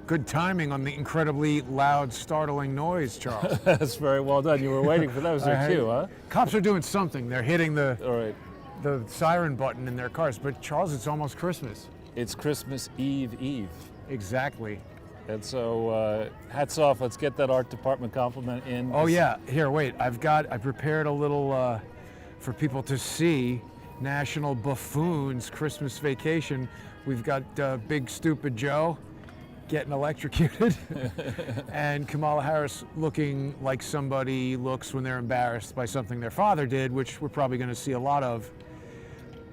Good timing on the incredibly loud, startling noise, Charles. That's very well done. You were waiting for that. Was your cue, huh? Cops are doing something. They're hitting the All right. the siren button in their cars. But Charles, it's almost Christmas. It's Christmas Eve. Exactly. And so hats off. Let's get that art department compliment in. Oh yeah. Here, wait. I prepared a little for people to see. National Buffoon's Christmas Vacation. We've got Big Stupid Joe getting electrocuted, and Kamala Harris looking like somebody looks when they're embarrassed by something their father did, which we're probably going to see a lot of.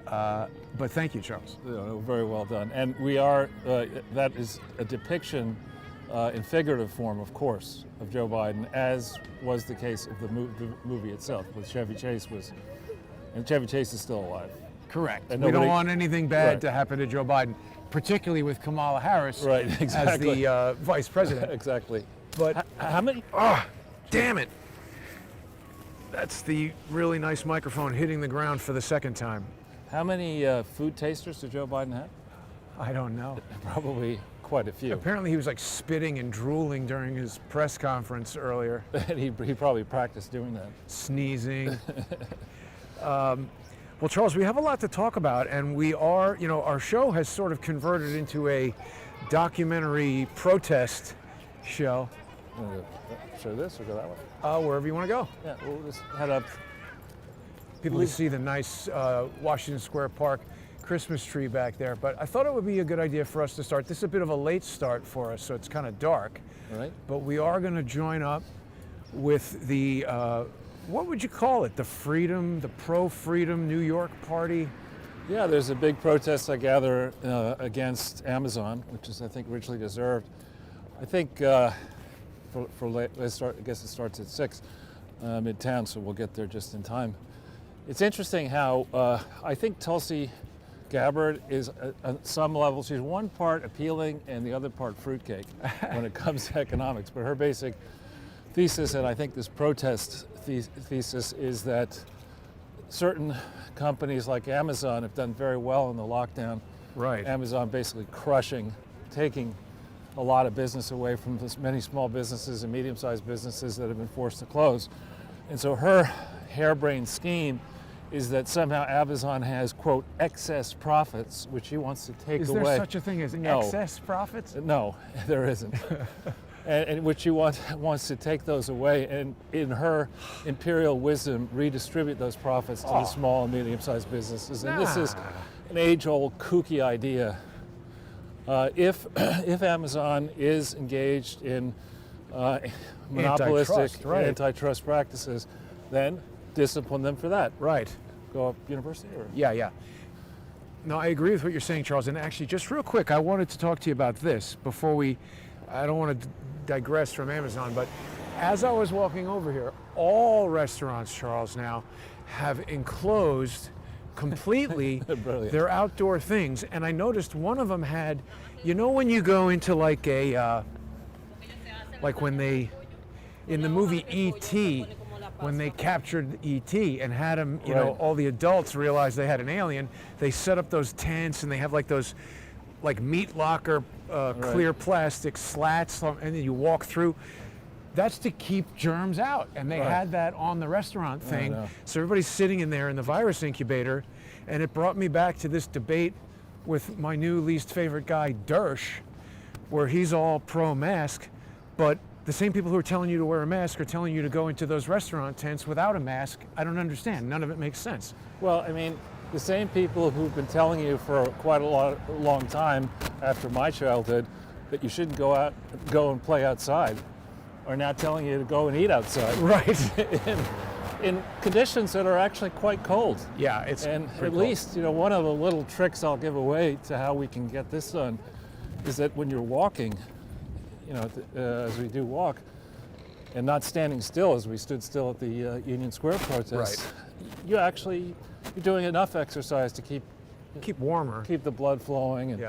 But thank you, Charles. Very well done. And we are, that is a depiction in figurative form, of course, of Joe Biden, as was the case of the movie itself, with Chevy Chase and Chevy Chase is still alive. Correct. And we don't want anything bad to happen to Joe Biden, particularly with Kamala Harris as the vice president. Exactly. But how many? Oh, damn it. That's the really nice microphone hitting the ground for the second time. How many food tasters did Joe Biden have? I don't know. Probably quite a few. Apparently he was like spitting and drooling during his press conference earlier. And he probably practiced doing that. Sneezing. Well, Charles, we have a lot to talk about, and we are, our show has sort of converted into a documentary protest show. Show this or go that way? Wherever you want to go. Yeah, we'll just head up. People can see the nice Washington Square Park Christmas tree back there, but I thought it would be a good idea for us to start. This is a bit of a late start for us, so it's kind of dark. All right. But we are going to join up with the what would you call it? The pro-freedom New York Party? Yeah, there's a big protest, I gather, against Amazon, which is, I think, richly deserved. I think let's start. I guess it starts at 6 midtown, so we'll get there just in time. It's interesting how I think Tulsi Gabbard is, at some level, she's one part appealing and the other part fruitcake when it comes to economics. But her basic thesis, and I think this protest thesis, is that certain companies like Amazon have done very well in the lockdown. Right. Amazon basically taking a lot of business away from many small businesses and medium-sized businesses that have been forced to close. And so her harebrained scheme is that somehow Amazon has, quote, excess profits, which she wants to take away. Is there such a thing as excess profits? No, there isn't. and which she wants to take those away and, in her imperial wisdom, redistribute those profits to the small and medium-sized businesses. And this is an age-old kooky idea. If Amazon is engaged in monopolistic antitrust practices, then discipline them for that. Right. Go up university? Or? Yeah. No, I agree with what you're saying, Charles. And actually, just real quick, I wanted to talk to you about this before I don't want to digress from Amazon, but as I was walking over here, all restaurants, Charles, now have enclosed completely their outdoor things. And I noticed one of them had, when you go into like a, like when they, in the movie E.T., when they captured E.T. and had him, all the adults realized they had an alien, they set up those tents and they have like those like meat locker clear plastic slats, and then you walk through. That's to keep germs out, and they had that on the restaurant thing. So everybody's sitting in there in the virus incubator, and it brought me back to this debate with my new least favorite guy, Dersh, where he's all pro-mask, but the same people who are telling you to wear a mask are telling you to go into those restaurant tents without a mask. I don't understand. None of it makes sense. Well, I mean, the same people who've been telling you for quite a long time after my childhood that you shouldn't go and play outside are now telling you to go and eat outside. Right. in conditions that are actually quite cold. Yeah, it's and at cold. least, one of the little tricks I'll give away to how we can get this done is that when you're walking, as we do walk, and not standing still as we stood still at the Union Square protest, you're doing enough exercise to keep warmer, keep the blood flowing, and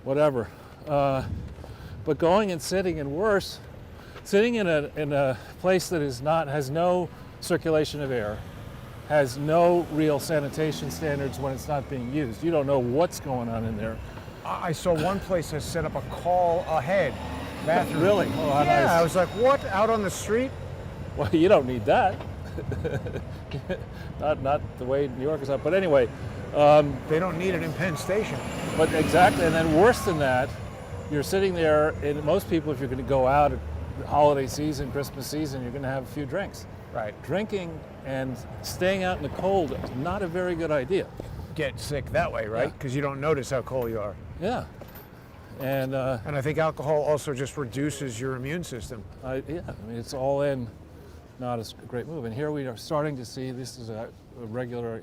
whatever. But going and sitting, and worse, sitting in a place that has no circulation of air, has no real sanitation standards when it's not being used. You don't know what's going on in there. I saw one place has set up a call ahead bathroom. Really? Oh, how Yeah, nice. I was like, what? Out on the street? Well, you don't need that. not the way New York is up. But anyway, They don't need it in Penn Station. but exactly. And then worse than that, you're sitting there, and most people, if you're going to go out at the holiday season, Christmas season, you're going to have a few drinks. Right. Drinking and staying out in the cold is not a very good idea. Get sick that way, right? Yeah. Because you don't notice how cold you are. Yeah. And And I think alcohol also just reduces your immune system. I mean, it's all in, not a great move. And here we are starting to see, this is a regular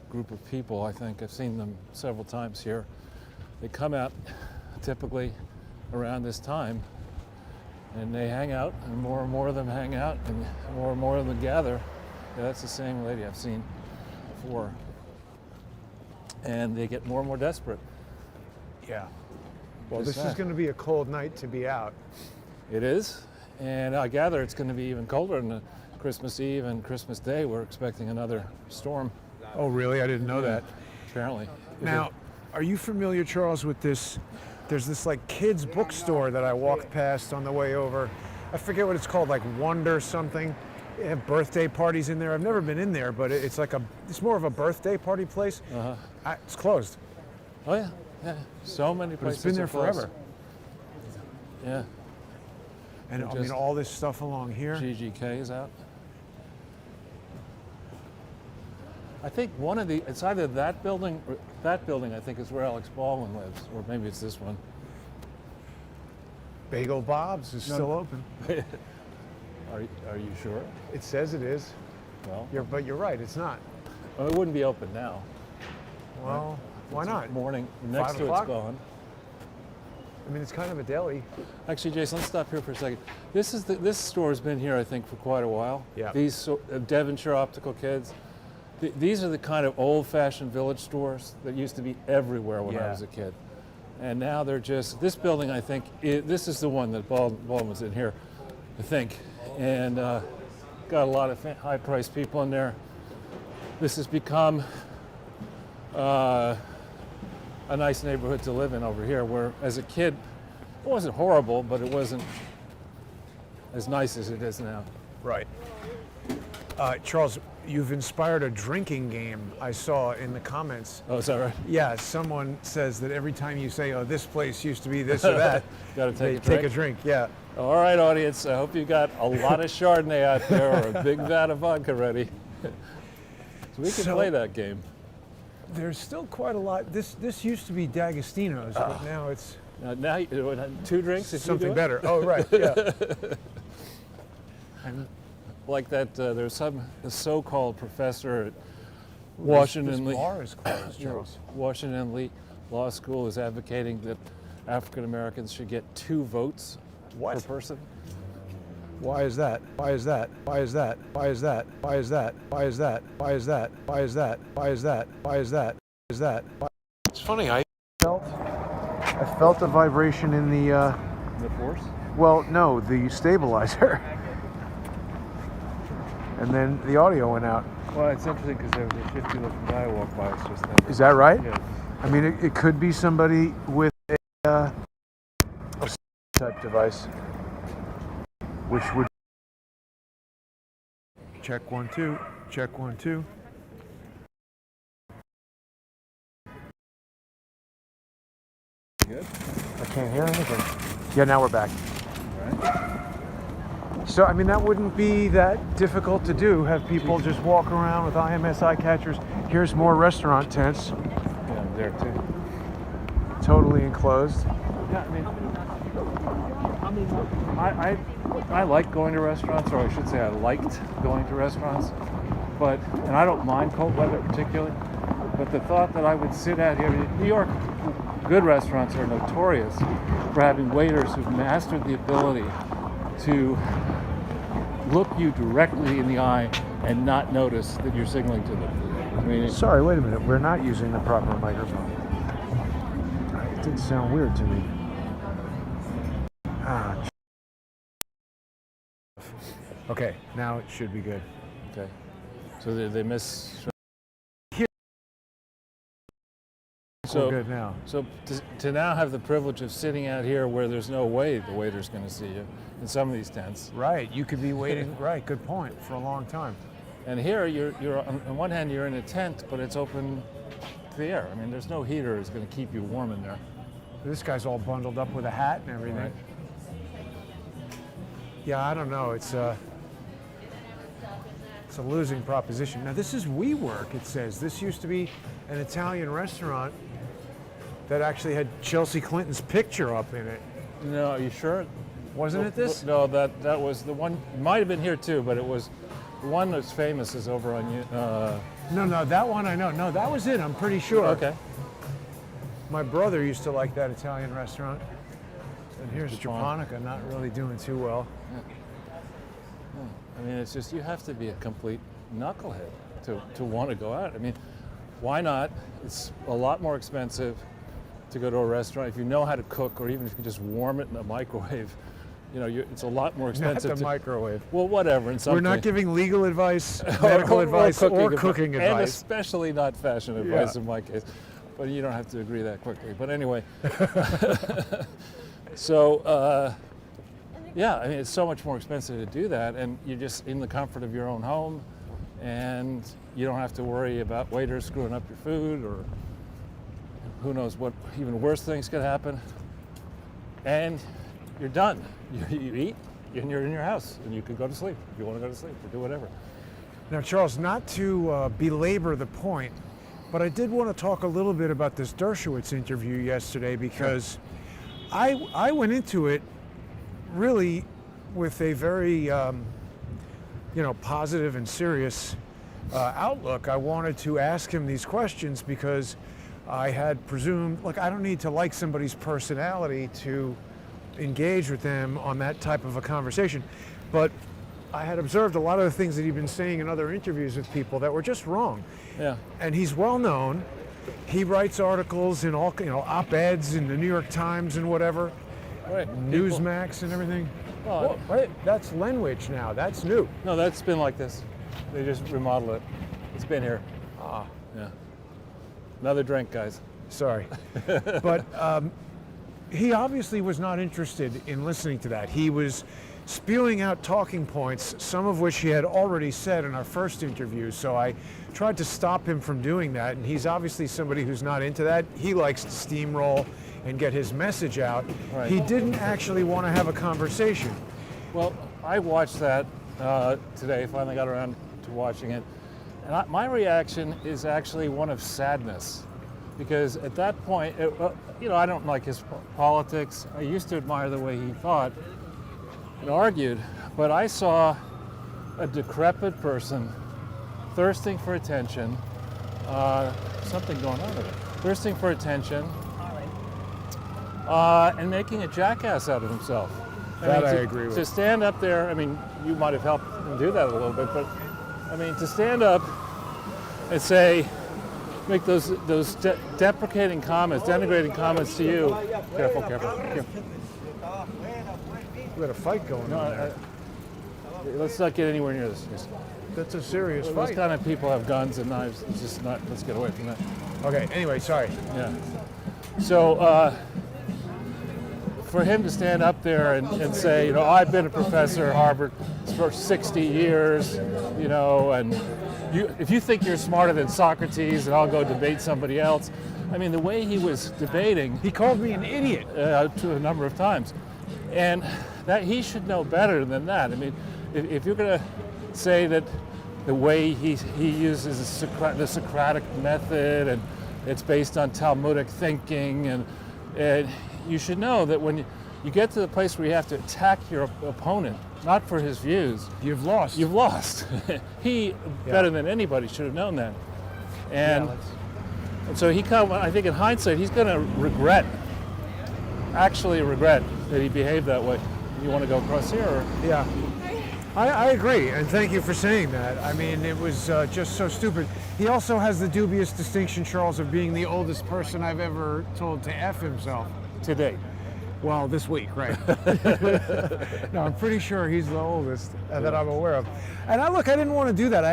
group of people, I think. I've seen them several times here. They come out typically around this time, and they hang out, and more of them hang out, and more of them gather. Yeah, that's the same lady I've seen before. And they get more and more desperate. Yeah. Well, Just this is that. going to be a cold night to be out. It is, and I gather it's going to be even colder on Christmas Eve and Christmas Day. We're expecting another storm, Oh, really? I didn't know that. apparently. Now, are you familiar, Charles, with this? There's this like kids bookstore that I walked past on the way over. I forget what it's called, like Wonder something. They have birthday parties in there. I've never been in there, but it's like it's more of a birthday party place. It's closed. Oh yeah, yeah. So many But places. it's been there are closed. forever. Yeah. And I Just- mean, all this stuff along here. GGK is out. I think one of the, it's either that building, or that building I think is where Alex Baldwin lives, or maybe it's this one. Bagel Bob's is still open. Are you sure? It says it is. Well, But you're right, it's not. well, it wouldn't be open now. Well, why not? Morning, next 5 to o'clock? it's gone. I mean, it's kind of a deli. Actually, Jason, let's stop here for a second. This store's been here, I think, for quite a while. Yeah. These Devonshire Optical Kids. These are the kind of old-fashioned village stores that used to be everywhere when I Yeah. was a kid, and now they're just. This building, I think, this is the one that Baldwin's in here, I think, and got a lot of high-priced people in there. This has become a nice neighborhood to live in over here, where as a kid, it wasn't horrible, but it wasn't as nice as it is now. Right. Charles, you've inspired a drinking game I saw in the comments. Oh, is that right? Yeah, someone says that every time you say, oh, this place used to be this or that, Gotta they take a take a drink. drink. Yeah. All right, audience. I hope you got a lot of Chardonnay out there or a big vat of vodka ready. So we can So- play that game. There's still quite a lot. This used to be D'Agostino's, but now it's Now, 2 drinks if something you do it? better. Oh, right. Yeah. And Like that, there's a so-called professor at this Washington Lee. bar is closed, Charles. Washington Lee Law School is advocating that African Americans should get 2 votes What? per person. Why is that? Why is that? Why is that? Why is that? Why is that? Why is that? Why is that? Why is that? Why is that? Why is that? Is that? It's funny. I felt a vibration in the. The force? Well, no, the stabilizer. And then the audio went out. Well, it's interesting because there was a shifty-looking guy walk by us just then. Is that right? Yeah. I mean, it could be somebody with a type device, which would check 1 2, check 1 2. Good. I can't hear anything. Yeah, now we're back. All right. So, I mean, that wouldn't be that difficult to do. Have people just walk around with IMS eye catchers. Here's more restaurant tents, Yeah, there too. totally enclosed. Yeah, I like going to restaurants, or I should say I liked going to restaurants, and I don't mind cold weather particularly, but the thought that I would sit out here, New York, good restaurants are notorious for having waiters who've mastered the ability to look you directly in the eye and not notice that you're signaling to them. I mean, Sorry, wait a minute. We're not using the proper microphone. It did sound weird to me. Okay, now it should be good. okay. So they miss. think we're good now. So to now have the privilege of sitting out here where there's no way the waiter's going to see you in some of these tents. Right, you could be waiting, right, good point, for a long time. And here, you're on one hand, you're in a tent, but it's open to the air. I mean, there's no heater that's going to keep you warm in there. This guy's all bundled up with a hat and everything. Right. Yeah, I don't know. It's a losing proposition. Now, this is WeWork, it says. This used to be an Italian restaurant that actually had Chelsea Clinton's picture up in it. No, are you sure? Wasn't it this? No, that was the one. It might have been here too, but it was the one that's famous is over on you. No, that one I know. No, that was it. I'm pretty sure. Okay. My brother used to like that Italian restaurant. And here's Japan. Japonica, not really doing too well. I mean, it's just you have to be a complete knucklehead to want to go out. I mean, why not? It's a lot more expensive to go to a restaurant if you know how to cook, or even if you can just warm it in a microwave. You know, it's a lot more expensive. Not the microwave. Well, whatever. In some We're not things. giving legal advice, medical advice, or cooking advice. And especially not fashion advice in my case. But you don't have to agree that quickly. But anyway. So, yeah, I mean, it's so much more expensive to do that, and you're just in the comfort of your own home, and you don't have to worry about waiters screwing up your food, or who knows what even worse things could happen. And you're done. You eat, and you're in your house, and you can go to sleep if you want to go to sleep or do whatever. Now, Charles, not to belabor the point, but I did want to talk a little bit about this Dershowitz interview yesterday, because I went into it really with a very, positive and serious outlook. I wanted to ask him these questions because I had presumed, look, I don't need to like somebody's personality to engage with them on that type of a conversation, but I had observed a lot of the things that he'd been saying in other interviews with people that were just wrong. Yeah. And he's well known. He writes articles in all, op-eds in the New York Times and whatever, Right. Newsmax and everything. Well, Wait, that's Lenwich now. That's new. No, that's been like this. They just remodeled it. It's been here. Ah, Yeah. Another drink, guys. sorry. But he obviously was not interested in listening to that. He was spewing out talking points, some of which he had already said in our first interview. So I tried to stop him from doing that. And he's obviously somebody who's not into that. He likes to steamroll and get his message out. Right. He didn't actually want to have a conversation. Well, I watched that today, finally got around to watching it. And my reaction is actually one of sadness. Because at that point, I don't like his politics. I used to admire the way he thought and argued, but I saw a decrepit person thirsting for attention, something going on with it, thirsting for attention, and making a jackass out of himself. I agree with. To stand up there, I mean, you might have helped him do that a little bit, but I mean, to stand up and say, make those deprecating comments, denigrating comments to you. Careful. We had a fight going on there. Let's not get anywhere near this. That's a serious Those fight. kind of people have guns and knives. It's just not. Let's get away from that. Okay, anyway, sorry. Yeah. So for him to stand up there and say, I've been a professor at Harvard for 60 years, and if you think you're smarter than Socrates, and I'll go debate somebody else. I mean, the way he was debating. He called me an idiot. To a number of times. And that he should know better than that. I mean, if you're going to say that the way he uses the Socratic method and it's based on Talmudic thinking, and you should know that when you get to the place where you have to attack your opponent, not for his views, You've lost. you've lost. He, better than anybody, should have known that. And so I think in hindsight, he's going to actually regret that he behaved that way. You want to go across here? Or? Yeah. I agree, and thank you for saying that. I mean, it was just so stupid. He also has the dubious distinction, Charles, of being the oldest person I've ever told to F himself. Today. Well, this week, right. No, I'm pretty sure he's the oldest that I'm aware of. And I didn't want to do that.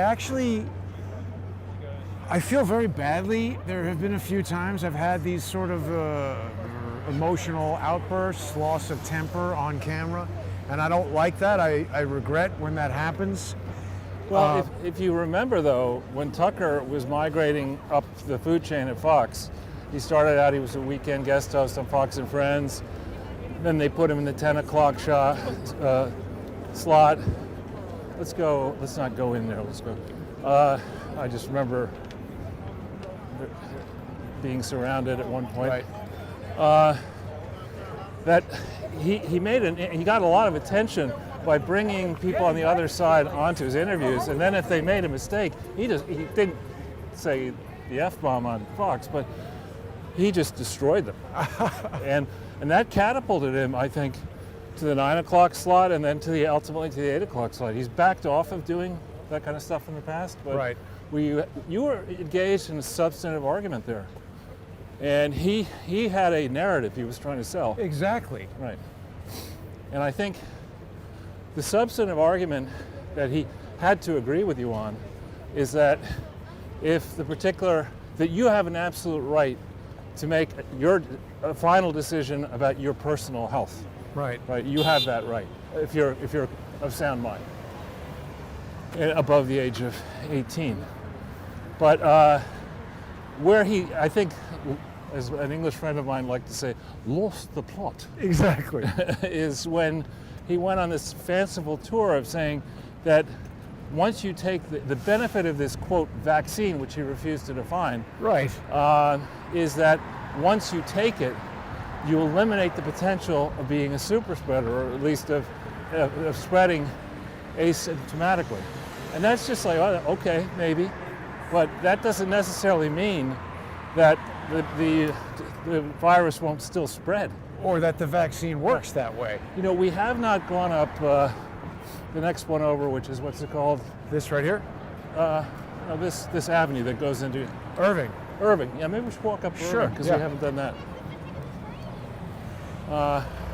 I feel very badly. There have been a few times I've had these sort of emotional outbursts, loss of temper on camera, and I don't like that. I regret when that happens. Well, if you remember though, when Tucker was migrating up the food chain at Fox, he started out, he was a weekend guest host on Fox and Friends. Then they put him in the 10 o'clock slot. Let's not go in there, let's go. I just remember being surrounded at one point. Right. That he got a lot of attention by bringing people on the other side onto his interviews, and then if they made a mistake, he didn't say the F-bomb on Fox, but he just destroyed them. and that catapulted him, I think, to the 9 o'clock slot, and then ultimately to the 8 o'clock slot. He's backed off of doing that kind of stuff in the past, but Right. you were engaged in a substantive argument there. And he had a narrative he was trying to sell. Exactly. Right. And I think the substantive argument that he had to agree with you on is that that you have an absolute right to make a final decision about your personal health. Right. Right. You have that right if you're of sound mind, above the age of 18. But where I think, as an English friend of mine liked to say, lost the plot. Exactly. Is when he went on this fanciful tour of saying that once you take the benefit of this, quote, vaccine, which he refused to define, Right. is that once you take it, you eliminate the potential of being a super spreader, or at least of spreading asymptomatically. And that's just like, oh, okay, maybe. But that doesn't necessarily mean that the virus won't still spread. Or that the vaccine works that way. You know, we have not gone up the next one over, which is, what's it called? This right here? No, this avenue that goes into Irving. Irving. Yeah, maybe we should walk up Sure, Irving, because yeah. we haven't done that.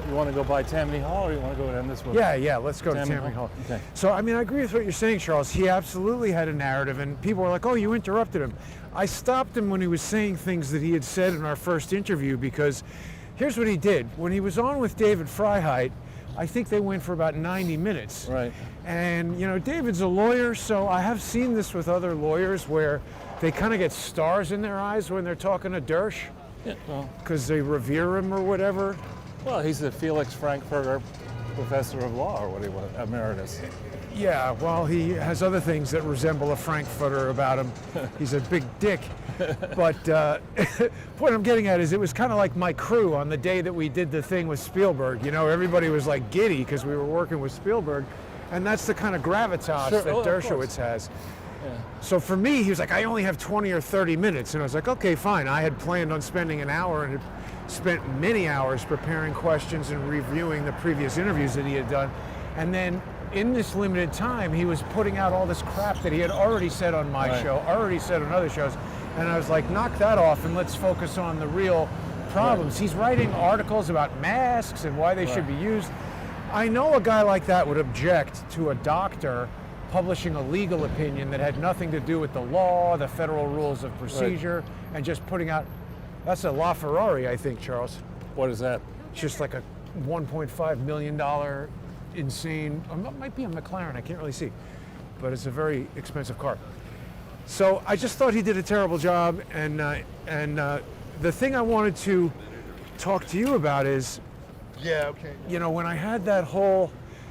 You want to go by Tammany Hall, or you want to go down this way? Yeah, let's go to Tammany Hall. Okay. So, I mean, I agree with what you're saying, Charles. He absolutely had a narrative, and people were like, oh, you interrupted him. I stopped him when he was saying things that he had said in our first interview, because here's what he did. When he was on with David Freiheit, I think they went for about 90 minutes. Right. And, you know, David's a lawyer, so I have seen this with other lawyers where they kind of get stars in their eyes when they're talking to Dersh, Yeah, well, because they revere him or whatever. well, he's the Felix Frankfurter Professor of Law, or what he was, emeritus. Yeah, well, he has other things that resemble a Frankfurter about him. He's a big dick. But what I'm getting at is it was kind of like my crew on the day that we did the thing with Spielberg. You know, everybody was like giddy because we were working with Spielberg. And that's the kind of gravitas Sure. that Oh, of Dershowitz course. has. Yeah. So for me, he was like, I only have 20 or 30 minutes. And I was like, okay, fine. I had planned on spending an hour and had spent many hours preparing questions and reviewing the previous interviews that he had done. And then in this limited time, he was putting out all this crap that he had already said on my Right. show, already said on other shows. And I was like, knock that off and let's focus on the real problems. Right. He's writing articles about masks and why they should be used. I know a guy like that would object to a doctor publishing a legal opinion that had nothing to do with the law, the federal rules of procedure, and just putting out, that's a LaFerrari, I think, Charles. What is that? It's just like a $1.5 million insane, or it might be a McLaren, I can't really see, but it's a very expensive car. So I just thought he did a terrible job, and the thing I wanted to talk to you about is, you know, when I had that whole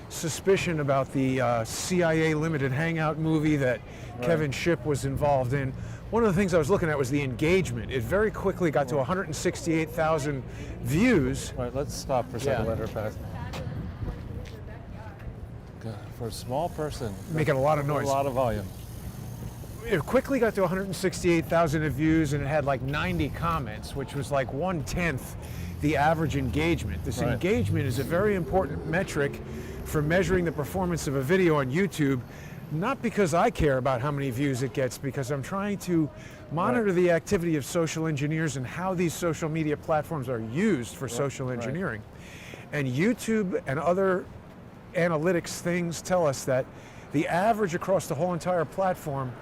suspicion about the CIA limited hangout movie that Kevin Shipp was involved in, one of the things I was looking at was the engagement. It very quickly got to 168,000 views. All right, let's stop for a second, Yeah. let her pass. God, for a small person, Making a lot of a noise. lot of volume. It quickly got to 168,000 views, and it had like 90 comments, which was like 1/10 the average engagement. This Right. engagement is a very important metric for measuring the performance of a video on YouTube, not because I care about how many views it gets, because I'm trying to monitor the activity of social engineers and how these social media platforms are used for social engineering. And YouTube and other analytics things tell us that the average across the whole entire platform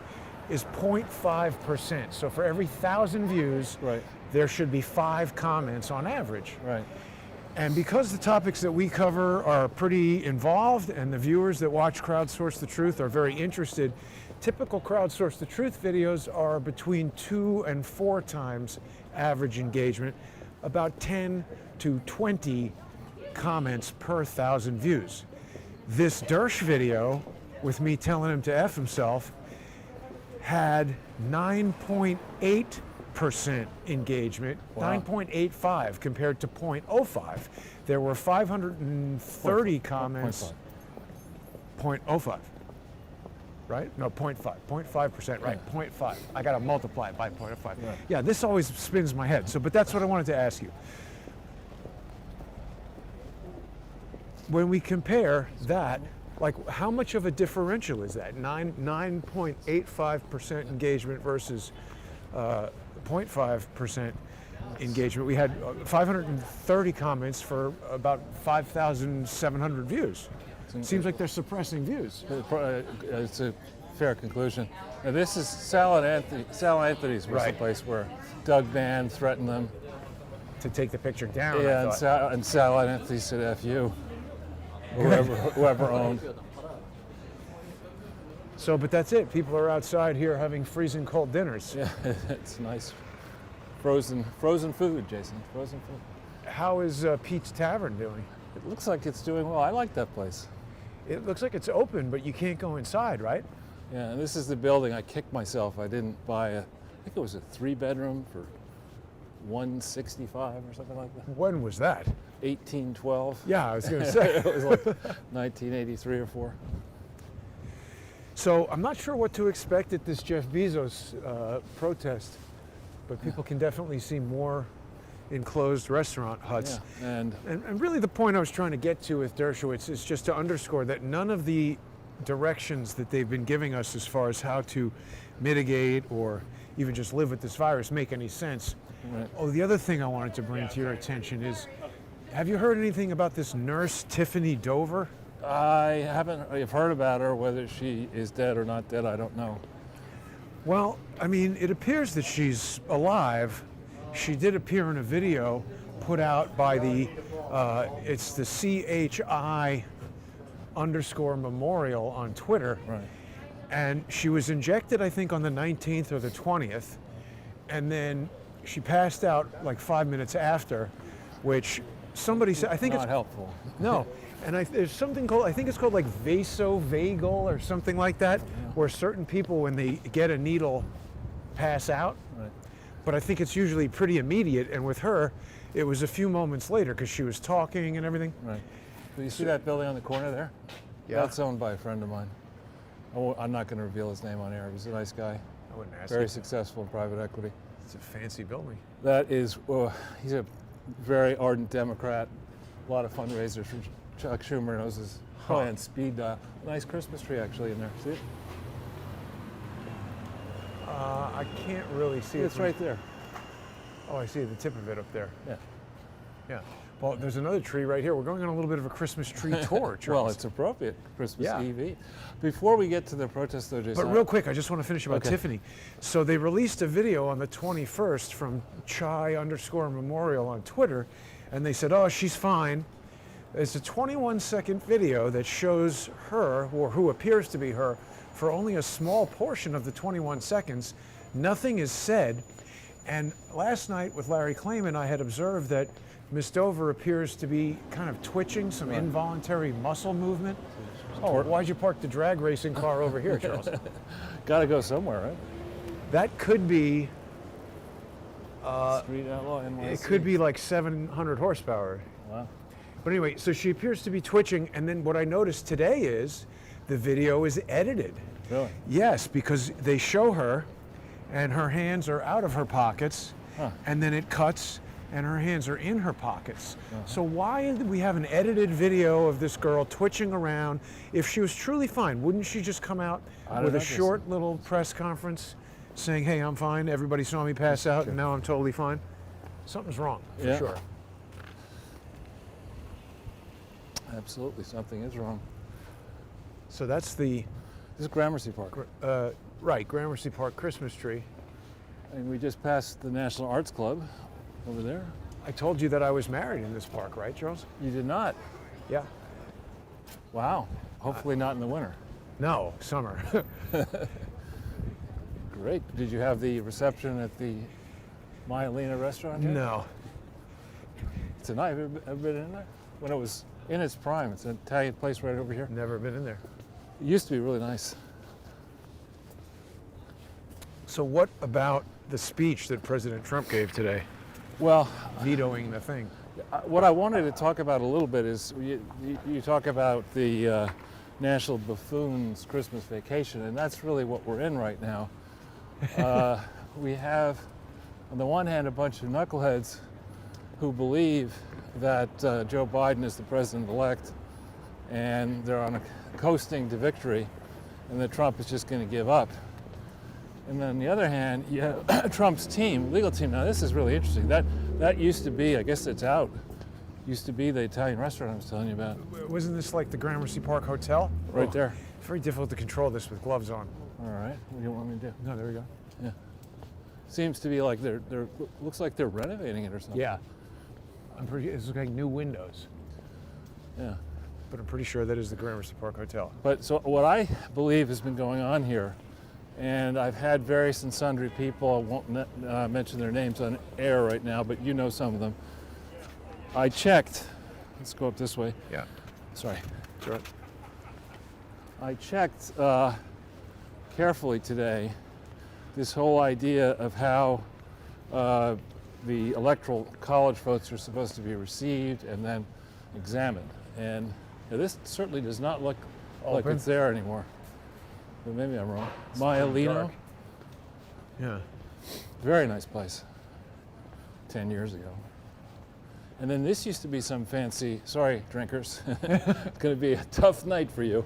is 0.5%. So for every 1,000 views, Right. there should be 5 comments on average. Right. And because the topics that we cover are pretty involved and the viewers that watch Crowdsource the Truth are very interested, typical Crowdsource the Truth videos are between 2 and 4 times average engagement, about 10 to 20 comments per 1,000 views. This Dersh video, with me telling him to F himself, had 9.8% engagement, Wow. 9.85 compared to 0.05. There were 530 comments. 0.05, right? No, 0.5, 0.5%, right? 0.5. I got to multiply it by 0.05. Right. Yeah, this always spins my head. So, but that's what I wanted to ask you. When we compare that, like how much of a differential is that? 9.85% engagement versus 0.5% engagement. We had 530 comments for about 5,700 views. Seems like they're suppressing views. It's a fair conclusion. Now, this is Sal Anthony's was Right. the place where Doug Mann threatened them. To take the picture down. Yeah, I and thought. Sal Anthony said F you. Whoever owned. So, but that's it. People are outside here having freezing cold dinners. Yeah, it's nice. Frozen food, Jason. Frozen food. How is Pete's Tavern doing? It looks like it's doing well. I like that place. It looks like it's open, but you can't go inside, right? Yeah, and this is the building. I kicked myself. I didn't buy I think it was a 3-bedroom for $165 or something like that. When was that? 1812. Yeah, I was going to say. It was like 1983 or 4. So I'm not sure what to expect at this Jeff Bezos protest, but people can definitely see more enclosed restaurant huts. Yeah, And really the point I was trying to get to with Dershowitz is just to underscore that none of the directions that they've been giving us as far as how to mitigate or even just live with this virus make any sense. Right. Oh, the other thing I wanted to bring to your attention is, have you heard anything about this nurse, Tiffany Dover? I've heard about her. Whether she is dead or not dead, I don't know. Well, I mean, it appears that she's alive. She did appear in a video put out by it's the CHI_memorial on Twitter. Right. And she was injected, I think, on the 19th or the 20th. And then she passed out like 5 minutes after, which somebody said, I think Not it's helpful. no. And there's something called, I think it's called like vasovagal or something like that, where certain people, when they get a needle, pass out. Right. But I think it's usually pretty immediate. And with her, it was a few moments later because she was talking and everything. Right. Do you see that building on the corner there? Yeah. That's owned by a friend of mine. I'm not going to reveal his name on air. He's a nice guy, I wouldn't ask very you. successful in private equity. It's a fancy building. That is, he's a very ardent Democrat. A lot of fundraisers for Chuck Schumer knows his on speed dial. Nice Christmas tree actually in there. See it? I can't really see it. It's right there. Oh, I see the tip of it up there. Yeah. Yeah. Well, there's another tree right here. We're going on a little bit of a Christmas tree tour, Charles. Well, it's appropriate. Christmas Yeah. Eve. Before we get to the protest, though, Jason. But real quick, I just want to finish about Okay. Tiffany. So they released a video on the 21st from Chai_memorial on Twitter, and they said, oh, she's fine. It's a 21-second video that shows her, or who appears to be her, for only a small portion of the 21 seconds. Nothing is said. And last night with Larry Klayman, I had observed that Miss Dover appears to be kind of twitching, some involuntary muscle movement. Oh, why'd you park the drag racing car over here, Charles? Got to go somewhere, right? That could be, Street Outlaw NYC. it could be like 700 horsepower. Wow. But anyway, so she appears to be twitching, and then what I noticed today is the video is edited. Really? Yes, because they show her, and her hands are out of her pockets, and then it cuts, and her hands are in her pockets. So why do we have an edited video of this girl twitching around? If she was truly fine, wouldn't she just come out with a short little press conference saying, hey, I'm fine, everybody saw me pass out, and now I'm totally fine? Something's wrong, for sure. Absolutely, something is wrong. So that's the, This is Gramercy Park. Right, Gramercy Park Christmas tree. And we just passed the National Arts Club over there. I told you that I was married in this park, right, Charles? You did not. Yeah. Wow. Hopefully not in the winter. No, summer. Great. Did you have the reception at the Myelina restaurant yet? No. It's a nice. Have you ever been in there? When it was in its prime. It's an Italian place right over here. Never been in there. It used to be really nice. So what about the speech that President Trump gave today, Well, vetoing the thing? what I wanted to talk about a little bit is you talk about the National Buffoon's Christmas vacation, and that's really what we're in right now. We have, on the one hand, a bunch of knuckleheads who believe that Joe Biden is the president-elect, and they're on a coasting to victory, and that Trump is just going to give up. And then on the other hand, you have Trump's team, legal team. Now this is really interesting. That used to be, I guess it's out, used to be the Italian restaurant I was telling you about. Wasn't this like the Gramercy Park Hotel? Right there. It's very difficult to control this with gloves on. All right, what do you want me to do? No, there we go. Yeah. Seems to be like they're looks like they're renovating it or something. Yeah. It's like new windows, Yeah. but I'm pretty sure that is the Gramercy Park Hotel. But so what I believe has been going on here, and I've had various and sundry people, I won't mention their names on air right now, but you know some of them. I checked, let's go up this way. Yeah. Sorry. That's right. I checked carefully today this whole idea of how the electoral college votes are supposed to be received and then examined. And this certainly does not look like Open? it's there anymore. But maybe I'm wrong. pretty Myelina, dark. Yeah. very nice place 10 years ago. And then this used to be some fancy, sorry drinkers, it's going to be a tough night for you.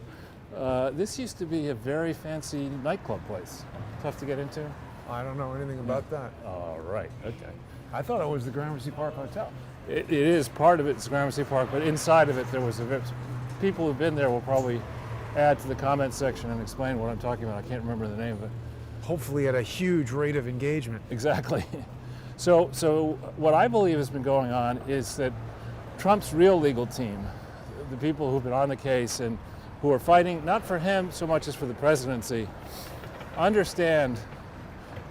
This used to be a very fancy nightclub place. Tough to get into? I don't know anything about that. All right, okay. I thought it was the Gramercy Park Hotel. It is part of it's Gramercy Park, but inside of it there was people who've been there will probably add to the comment section and explain what I'm talking about. I can't remember the name of it. Hopefully at a huge rate of engagement. Exactly. So what I believe has been going on is that Trump's real legal team, the people who've been on the case and who are fighting not for him so much as for the presidency, understand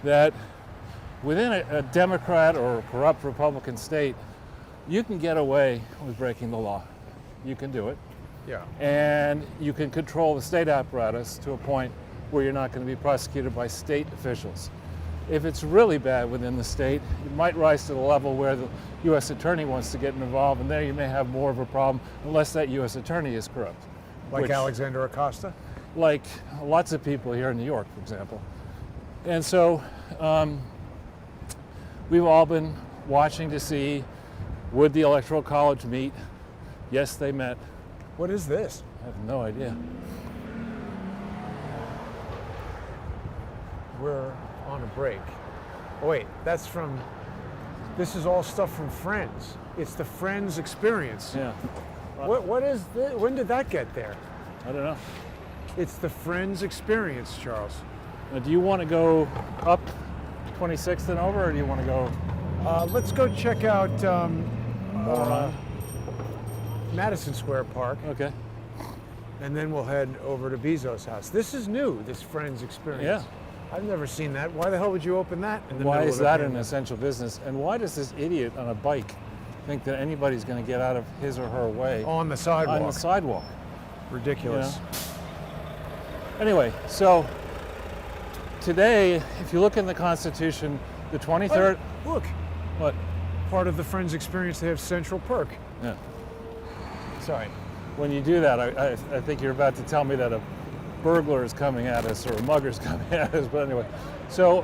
that within a Democrat or a corrupt Republican state, you can get away with breaking the law. You can do it. Yeah. And you can control the state apparatus to a point where you're not going to be prosecuted by state officials. If it's really bad within the state, it might rise to the level where the U.S. attorney wants to get involved, and there you may have more of a problem unless that U.S. attorney is corrupt. Like Alexander Acosta? Like lots of people here in New York, for example. And so we've all been watching to see, would the Electoral College meet? Yes, they met. What is this? I have no idea. We're on a break. Oh, wait, this is all stuff from Friends. It's the Friends experience. Yeah. What is this? When did that get there? I don't know. It's the Friends experience, Charles. Now, do you want to go up 26th and over, or do you want to go Let's go check out more on? Madison Square Park, Okay. and then we'll head over to Bezos' house. This is new, this Friends experience. Yeah. I've never seen that. Why the hell would you open that in the Why middle is of a that an pandemic? essential business? And why does this idiot on a bike think that anybody's going to get out of his or her way On the sidewalk. on the sidewalk? Ridiculous. Anyway, so today, if you look in the Constitution, the 23rd. Oh, look, What? part of the Friends experience, they have Central Perk. Yeah. Sorry. When you do that, I think you're about to tell me that a burglar is coming at us or a mugger's coming at us. But anyway, so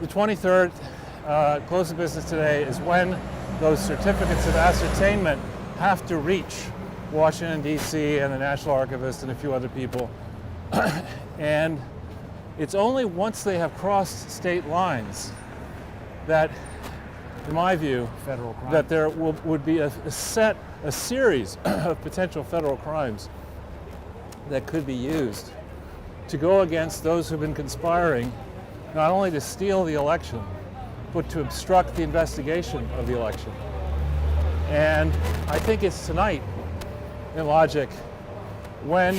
the 23rd, close of business today, is when those certificates of ascertainment have to reach Washington, D.C. and the National Archivist and a few other people. And it's only once they have crossed state lines that, in my view, Federal crime. that there would be a series of potential federal crimes that could be used to go against those who've been conspiring not only to steal the election, but to obstruct the investigation of the election. And I think it's tonight, in logic, when,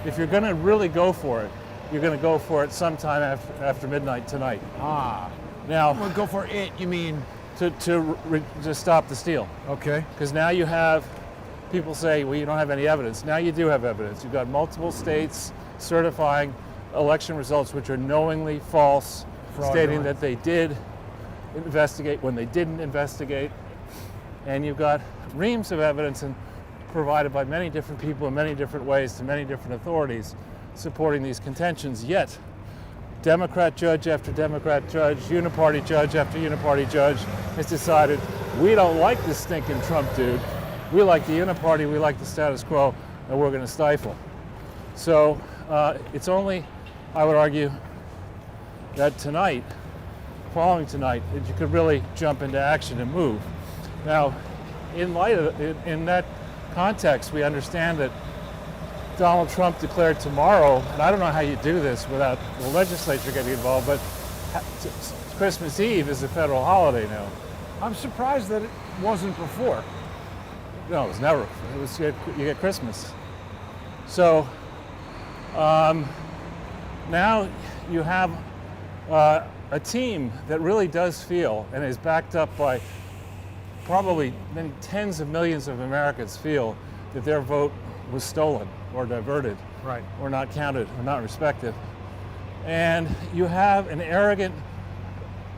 if you're going to really go for it, you're going to go for it sometime after midnight tonight. Now, Well, go for it, you mean? to stop the steal. Okay. Because now you have people say, well, you don't have any evidence. Now you do have evidence. You've got multiple states certifying election results which are knowingly false, stating that they did investigate when they didn't investigate. And you've got reams of evidence and provided by many different people in many different ways to many different authorities supporting these contentions. Yet, Democrat judge after Democrat judge, uniparty judge after uniparty judge has decided, we don't like this stinking Trump dude. We like the uniparty, we like the status quo, and we're going to stifle. So it's only, I would argue, that tonight, following tonight, that you could really jump into action and move. Now, in light of in that context, we understand that Donald Trump declared tomorrow, and I don't know how you do this without the legislature getting involved, but Christmas Eve is a federal holiday now. I'm surprised that it wasn't before. No, it was never. It was you get Christmas. So now you have a team that really does feel and is backed up by probably many tens of millions of Americans feel that their vote was stolen or diverted, Right. or not counted or not respected. And you have an arrogant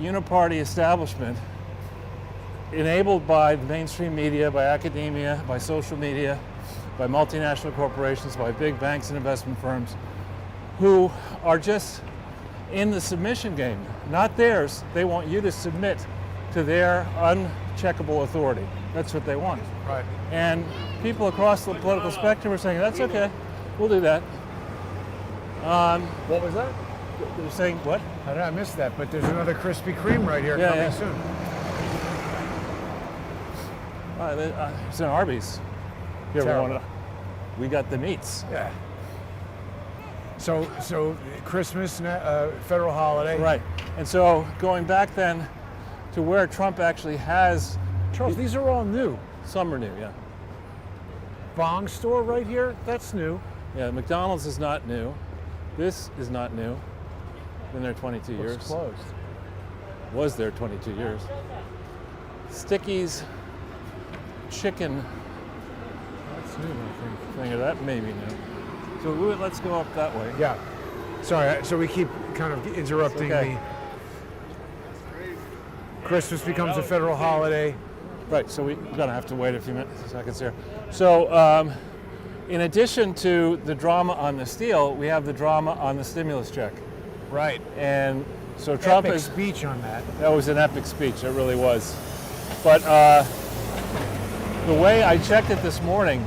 uniparty establishment enabled by the mainstream media, by academia, by social media, by multinational corporations, by big banks and investment firms, who are just in the submission game, not theirs. They want you to submit to their uncheckable authority. That's what they want. Right. And people across the political spectrum are saying, that's okay, we'll do that. What was that? They're saying, what? How did I miss that? But there's another Krispy Kreme right here Yeah, coming yeah. soon. It's an Arby's. If you ever Terrible. want to, we got the meats. Yeah. So Christmas, federal holiday. Right. And so going back then to where Trump actually has, Charles, these are all new. some are new, yeah. Bong store right here, that's new. Yeah, McDonald's is not new. This is not new. Been there 22 years. It's closed. Was there 22 years. Sticky's chicken That's new, I thing, or that may be new. So let's go up that way. think. Yeah. Sorry, so we keep kind of interrupting okay. the Christmas becomes a federal holiday. Right, so we're gonna have to wait a few seconds here. So in addition to the drama on the steal, we have the drama on the stimulus check. Right. And so Trump Epic is, speech on that. that was an epic speech, it really was. But the way I checked it this morning,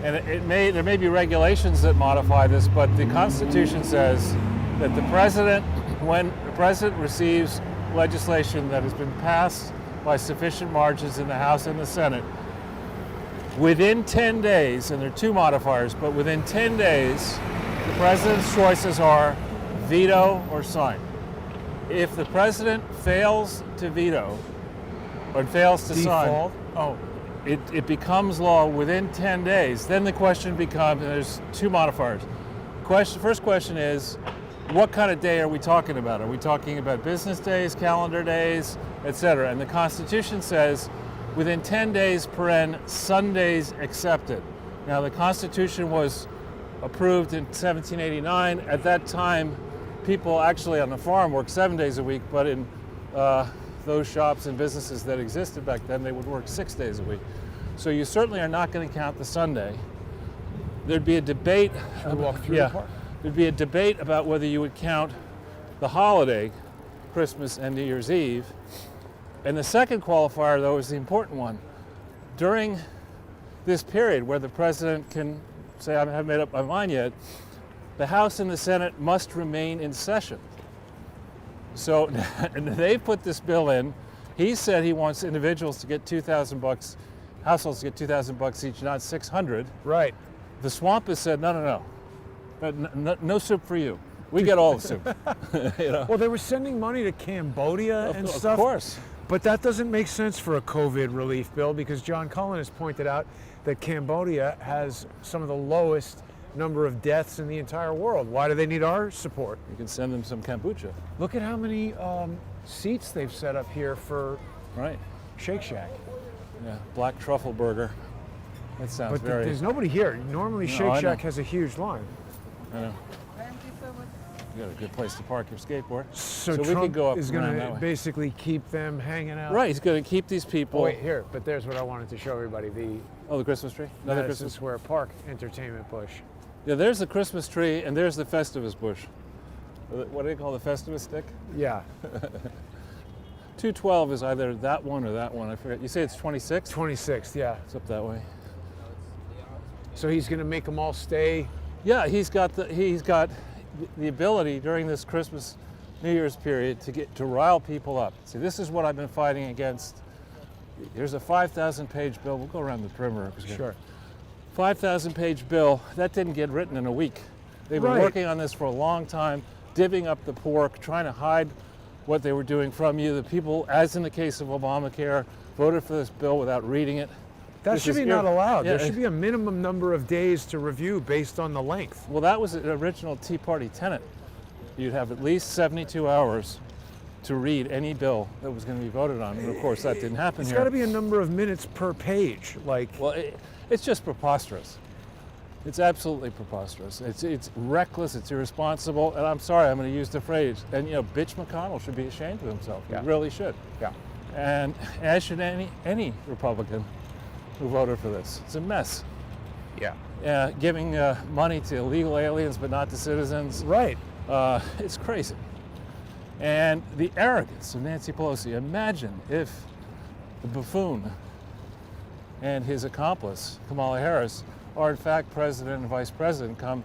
and there may be regulations that modify this, but the Constitution says that the president, when the president receives legislation that has been passed by sufficient margins in the House and the Senate, within 10 days, and there are two modifiers, but within 10 days, the president's choices are veto or sign. If the president fails to veto or fails to Default. sign, it becomes law within 10 days. Then the question becomes, and there's two modifiers. First question is, what kind of day are we talking about? Are we talking about business days, calendar days, etc.? And the Constitution says within 10 days, Sundays accepted. Now the Constitution was approved in 1789. At that time, people actually on the farm worked 7 days a week, but in those shops and businesses that existed back then, they would work 6 days a week. So you certainly are not going to count the Sunday. There'd be a debate. Should we walk through the park? There'd be a debate about whether you would count the holiday, Christmas and New Year's Eve. And the second qualifier, though, is the important one. During this period where the president can say, I haven't made up my mind yet, the House and the Senate must remain in session. So they put this bill in. He said he wants individuals to get $2,000, households to get $2,000 each, not $600. Right. The swamp has said, no. But no soup for you. We get all the soup. You know? Well, they were sending money to Cambodia and stuff. Of course. But that doesn't make sense for a COVID relief bill because John Cullen has pointed out that Cambodia has some of the lowest number of deaths in the entire world. Why do they need our support? You can send them some kombucha. Look at how many seats they've set up here for Right. Shake Shack. Yeah, black truffle burger. That sounds But very... there's nobody here. Normally No, Shake I Shack know. has a huge line. I know. You got a good place to park your skateboard. So we Trump could go up is around going that to way. basically keep them hanging out. Right, he's going to keep these people... Oh, wait, here. But there's what I wanted to show everybody. The the Christmas tree? Another Madison Christmas... Square Park entertainment bush. Yeah, there's the Christmas tree, and there's the Festivus bush. What do they call the Festivus stick? Yeah. 212 is either that one or that one. I forget. You say it's 26? 26th, yeah. It's up that way. So he's going to make them all stay. Yeah, he's got the ability during this Christmas, New Year's period to rile people up. See, this is what I've been fighting against. Here's a 5,000-page bill. We'll go around the perimeter. Sure. 5,000-page bill. That didn't get written in a week. They've been Right. working on this for a long time, divvying up the pork, trying to hide what they were doing from you. The people, as in the case of Obamacare, voted for this bill without reading it. That This should is be not allowed. Yeah, There should be a minimum number of days to review based on the length. Well, that was an original Tea Party tenet. You'd have at least 72 hours to read any bill that was going to be voted on. And of course, that didn't happen It's here. got to be a number of minutes per page. Like, Well, it's just preposterous. It's absolutely preposterous. It's reckless, it's irresponsible, and I'm sorry, I'm going to use the phrase. And Bitch McConnell should be ashamed of himself. Yeah. He really should. yeah. And as should any Republican who voted for this. It's a mess. Yeah. Giving money to illegal aliens but not to citizens. Right. It's crazy. And the arrogance of Nancy Pelosi. Imagine if the buffoon and his accomplice, Kamala Harris, are in fact president and vice president come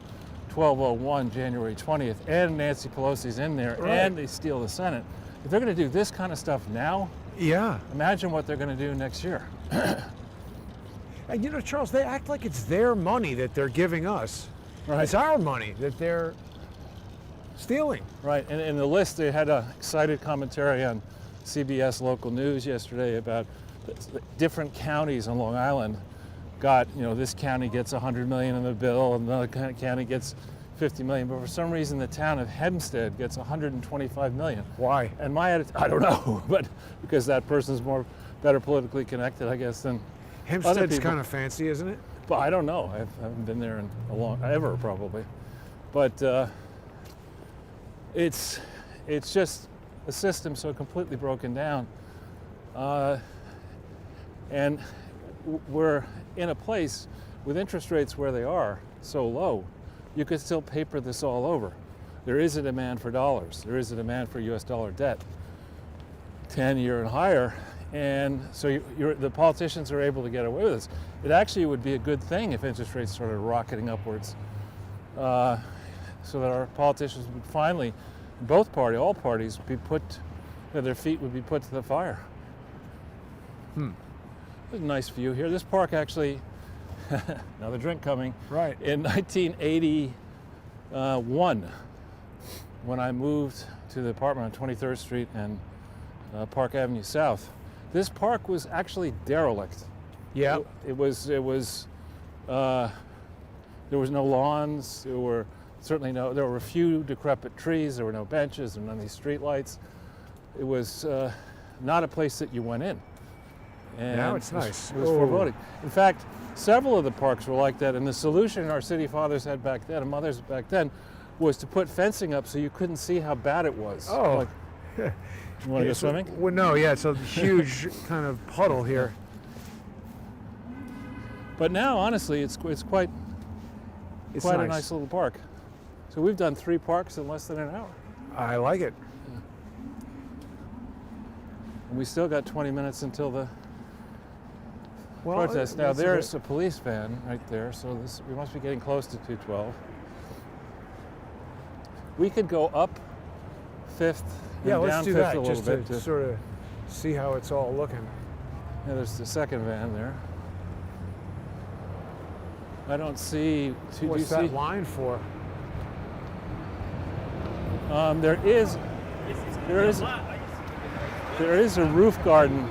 12/01, January 20th, and Nancy Pelosi's in there, Right. and they steal the Senate. If they're going to do this kind of stuff now, Yeah. imagine what they're going to do next year. And Charles, they act like it's their money that they're giving us. Right. It's our money that they're stealing. Right, and in the list, they had an excited commentary on CBS local news yesterday about the different counties on Long Island got, this county gets 100 million in the bill, and another county gets 50 million, but for some reason the town of Hempstead gets 125 million. Why? And my attitude, I don't know, but because that person's better politically connected, I guess, than other Hempstead's people. kind of fancy, isn't it? But I don't know. I haven't been there in ever probably. But it's just a system so completely broken down. And we're in a place with interest rates where they are so low, you could still paper this all over. There is a demand for dollars. There is a demand for US dollar debt, 10-year and higher. And so the politicians are able to get away with this. It actually would be a good thing if interest rates started rocketing upwards, so that our politicians would finally, all parties, be their feet would be put to the fire. There's a nice view here. This park actually, another drink coming. Right. In 1981, when I moved to the apartment on 23rd Street and Park Avenue South, this park was actually derelict. Yeah. It was. There was no lawns. There were a few decrepit trees. There were no benches. There were none of these street lights. It was not a place that you went in. And Now it's nice. It was foreboding. In fact, several of the parks were like that, and the solution our city fathers had back then, and mothers back then, was to put fencing up so you couldn't see how bad it was. Oh. Like, you want to go swimming? Well, no, yeah, it's a huge kind of puddle here. But now, honestly, it's quite It's a nice little park. So we've done 3 parks in less than an hour. I like it. And we still got 20 minutes until the Well, protest. Now that's a there's bit- a police van right there, so we must be getting close to 212. We could go up 5th and Yeah, down let's do 5th that a little just bit. to sort of see how it's all looking. Yeah, there's the second van there. I don't see. Do you What's see? that line for? There is a roof garden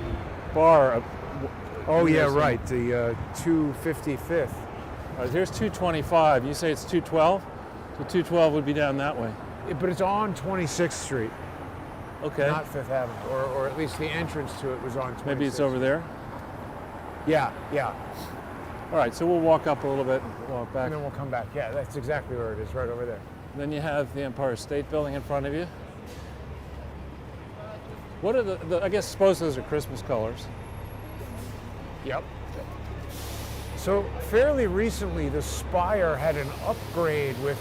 bar. Oh yeah, right. The 255th. Here's 225. You say it's 212? So 212 would be down that way. But it's on 26th Street, Okay. not Fifth Avenue, or at least the entrance to it was on 26th. Maybe it's over there. Yeah, yeah. All right, so we'll walk up a little bit and walk back. And then we'll come back. Yeah, that's exactly where it is, right over there. Then you have the Empire State Building in front of you. What are I suppose those are Christmas colors. Yep. So fairly recently, the Spire had an upgrade with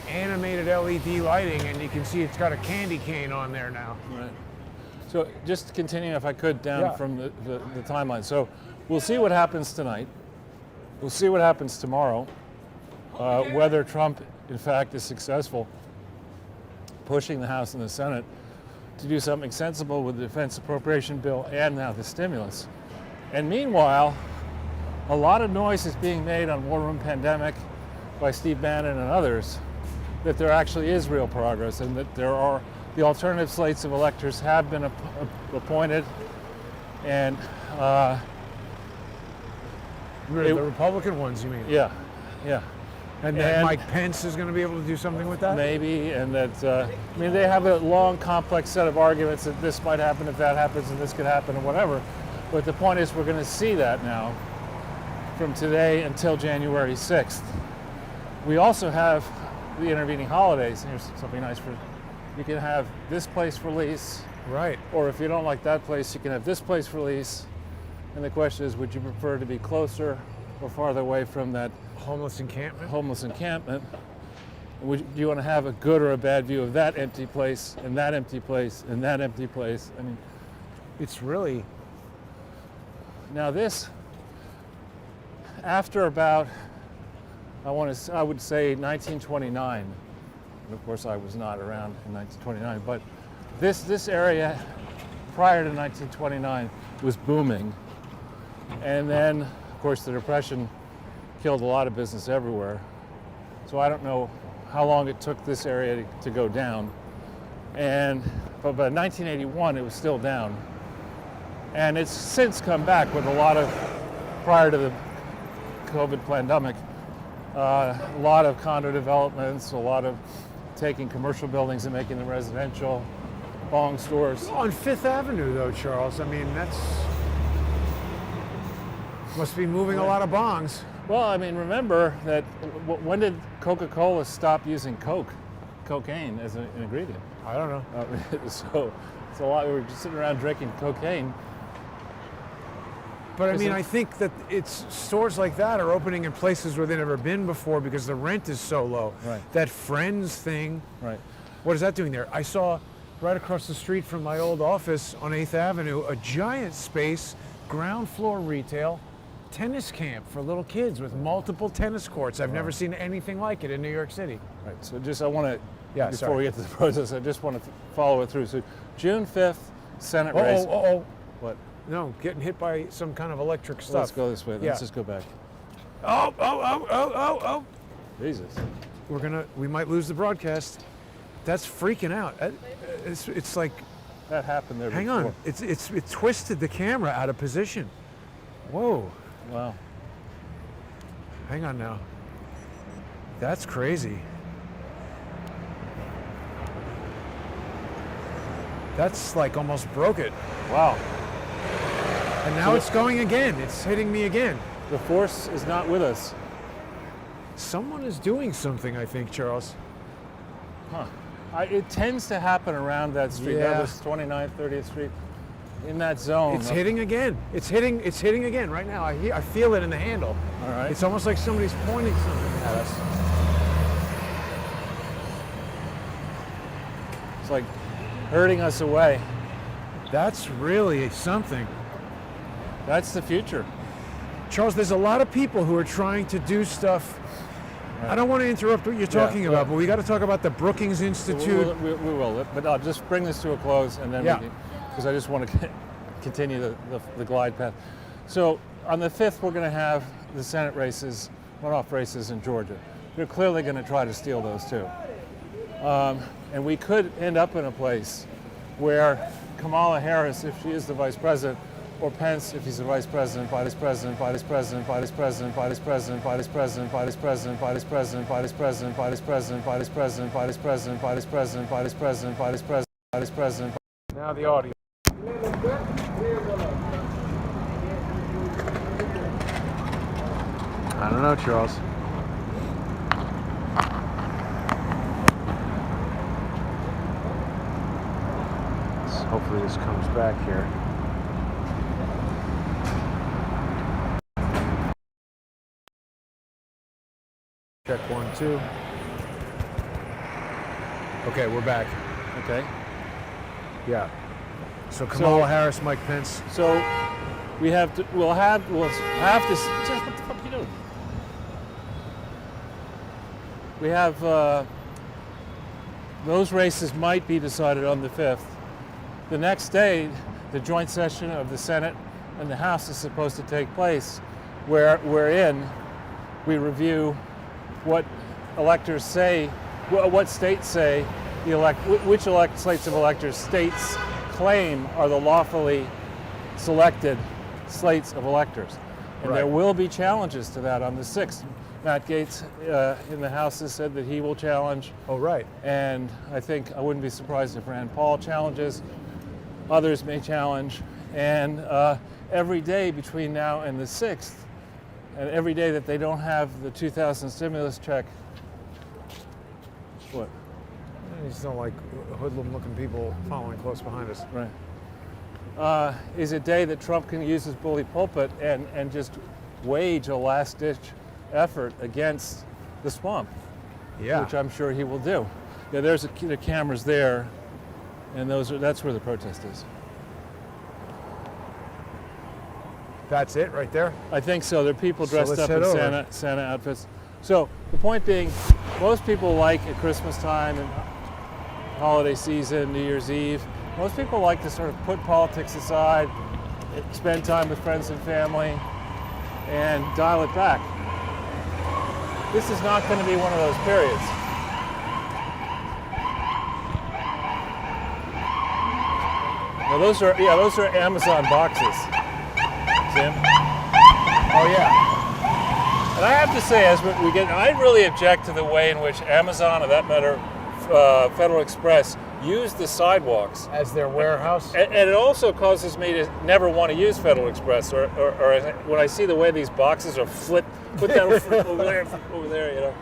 animated LED lighting, and you can see it's got a candy cane on there now. Right. So just continuing, if I could, down Yeah. from the timeline. So we'll see what happens tonight. We'll see what happens tomorrow. Whether Trump, in fact, is successful pushing the House and the Senate to do something sensible with the defense appropriation bill and now the stimulus. And meanwhile, a lot of noise is being made on War Room Pandemic by Steve Bannon and others that there actually is real progress and that the alternative slates of electors have been appointed, and The Republican ones, you mean? yeah. And then Mike Pence is going to be able to do something with that? Maybe, and that, they have a long, complex set of arguments that this might happen if that happens and this could happen and whatever. But the point is we're going to see that now from today until January 6th. We also have the intervening holidays. Here's something nice you can have this place for lease. Right. Or if you don't like that place, you can have this place for lease. And the question is, would you prefer to be closer or farther away from that Homeless encampment? homeless encampment? Do you want to have a good or a bad view of that empty place and that empty place and that empty place? I mean, It's really... now this, after about, I would say 1929, and of course I was not around in 1929, but this area prior to 1929 was booming. And then, of course, the Depression killed a lot of business everywhere. So I don't know how long it took this area to go down. But by 1981, it was still down. And it's since come back with a lot of, prior to the COVID pandemic, a lot of condo developments, a lot of taking commercial buildings and making them residential, bong stores. On Fifth Avenue, though, Charles, I mean, that's... must be moving a lot of bongs. Well, I mean, remember that when did Coca-Cola stop using cocaine as an ingredient? I don't know. So it's a lot. We were just sitting around drinking cocaine. But I mean, I think that it's stores like that are opening in places where they've never been before because the rent is so low. Right. That Friends thing. Right. What is that doing there? I saw right across the street from my old office on 8th Avenue a giant space, ground floor retail, tennis camp for little kids with multiple tennis courts. I've never seen anything like it in New York City. Right. So just I want to, before sorry. we get to the process, I just want to follow it through. So June 5th, Senate race. What? No, getting hit by some kind of electric stuff. Let's go this way. Yeah. Let's just go back. Oh. Jesus. We might lose the broadcast. That's freaking out. It's like, That happened there hang before. on. It twisted the camera out of position. Whoa. Wow. Hang on now. That's crazy. That's like almost broke it. Wow. And now it's going again. It's hitting me again. The force is not with us. Someone is doing something, I think, Charles. Huh. It tends to happen around that street. Yeah. That was 29th, 30th Street. In that zone. It's hitting again. It's hitting again right now. I feel it in the handle. All right. It's almost like somebody's pointing something at us. It's like hurting us away. That's really something. That's the future. Charles, there's a lot of people who are trying to do stuff. I don't want to interrupt what you're talking about, but we got to talk about the Brookings Institute. We will, but I'll just bring this to a close and then because I just want to continue the glide path. So on the 5th, we're going to have the Senate races, runoff races in Georgia. They're clearly going to try to steal those too. And we could end up in a place where Kamala Harris, if she is the vice president, or Pence, if he's the vice president, vice president, vice president, vice president, vice president, vice president, vice president, vice president, vice president, vice president, vice president, vice president, vice president, vice president, vice president, vice president. Now the audio. I don't know, Charles. Hopefully this comes back here. Check 1, 2. Okay, we're back. Okay. Yeah. So Kamala Harris, Mike Pence. So we'll have to. Just what the fuck are you doing? We have those races might be decided on the 5th. The next day, the joint session of the Senate and the House is supposed to take place, wherein we review what electors say, what states say, which slates of electors states claim are the lawfully selected slates of electors. And there will be challenges to that on the 6th. Matt Gaetz in the House has said that he will challenge. Oh, right. And I think I wouldn't be surprised if Rand Paul challenges. Others may challenge. And every day between now and the 6th, and every day that they don't have the 2000 stimulus check, what? I just don't like hoodlum-looking people following close behind us. Right. Is a day that Trump can use his bully pulpit and just wage a last-ditch effort against the swamp. Yeah. Which I'm sure he will do. Yeah, there's the cameras there, and that's where the protest is. That's it right there? I think so. There are people dressed up in Santa outfits. So the point being, most people like at Christmas time and holiday season, New Year's Eve, most people like to sort of put politics aside, spend time with friends and family, and dial it back. This is not going to be one of those periods. Now those are Amazon boxes. Tim? Oh yeah. And I have to say, I really object to the way in which Amazon, or that matter, Federal Express, use the sidewalks as their warehouse. And it also causes me to never want to use Federal Express, or when I see the way these boxes are flipped, put that over there, you know.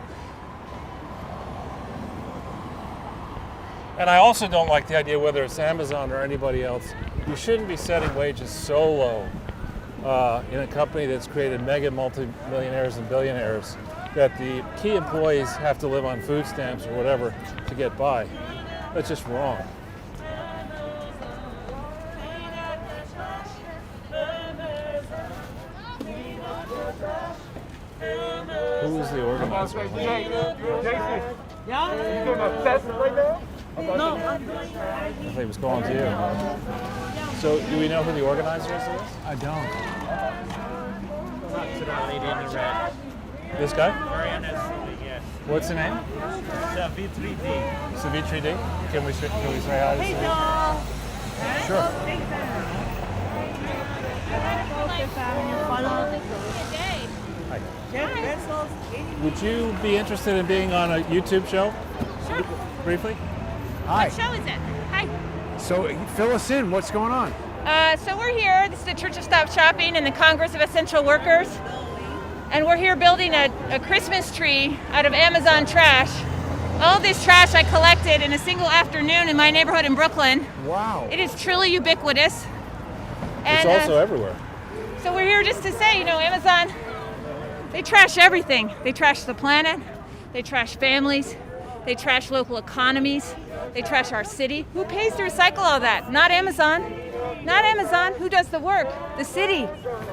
And I also don't like the idea, whether it's Amazon or anybody else, you shouldn't be setting wages so low in a company that's created mega multi-millionaires and billionaires that the key employees have to live on food stamps or whatever to get by. That's just wrong. Who is the organizer? Yeah? You doing a test right now? No. I thought he was calling to you. So, do we know who the organizer is of this? I don't. To that lady in the red. This guy? Mariana's yes. What's the name? V3D. Savitri D? Can we say hi to Hey, Savitri? y'all. Sure. Hi. Jeff Bezos. Would you be interested in being on a YouTube show? Sure. Briefly? Hi. What show is it? Hi. So fill us in. What's going on? So we're here. This is the Church of Stop Shopping and the Congress of Essential Workers. And we're here building a Christmas tree out of Amazon trash. All this trash I collected in a single afternoon in my neighborhood in Brooklyn. Wow. It is truly ubiquitous. It's And also everywhere. so we're here just to say, Amazon, they trash everything. They trash the planet. They trash families. They trash local economies. They trash our city. Who pays to recycle all that? Not Amazon. Not Amazon. Who does the work? The city.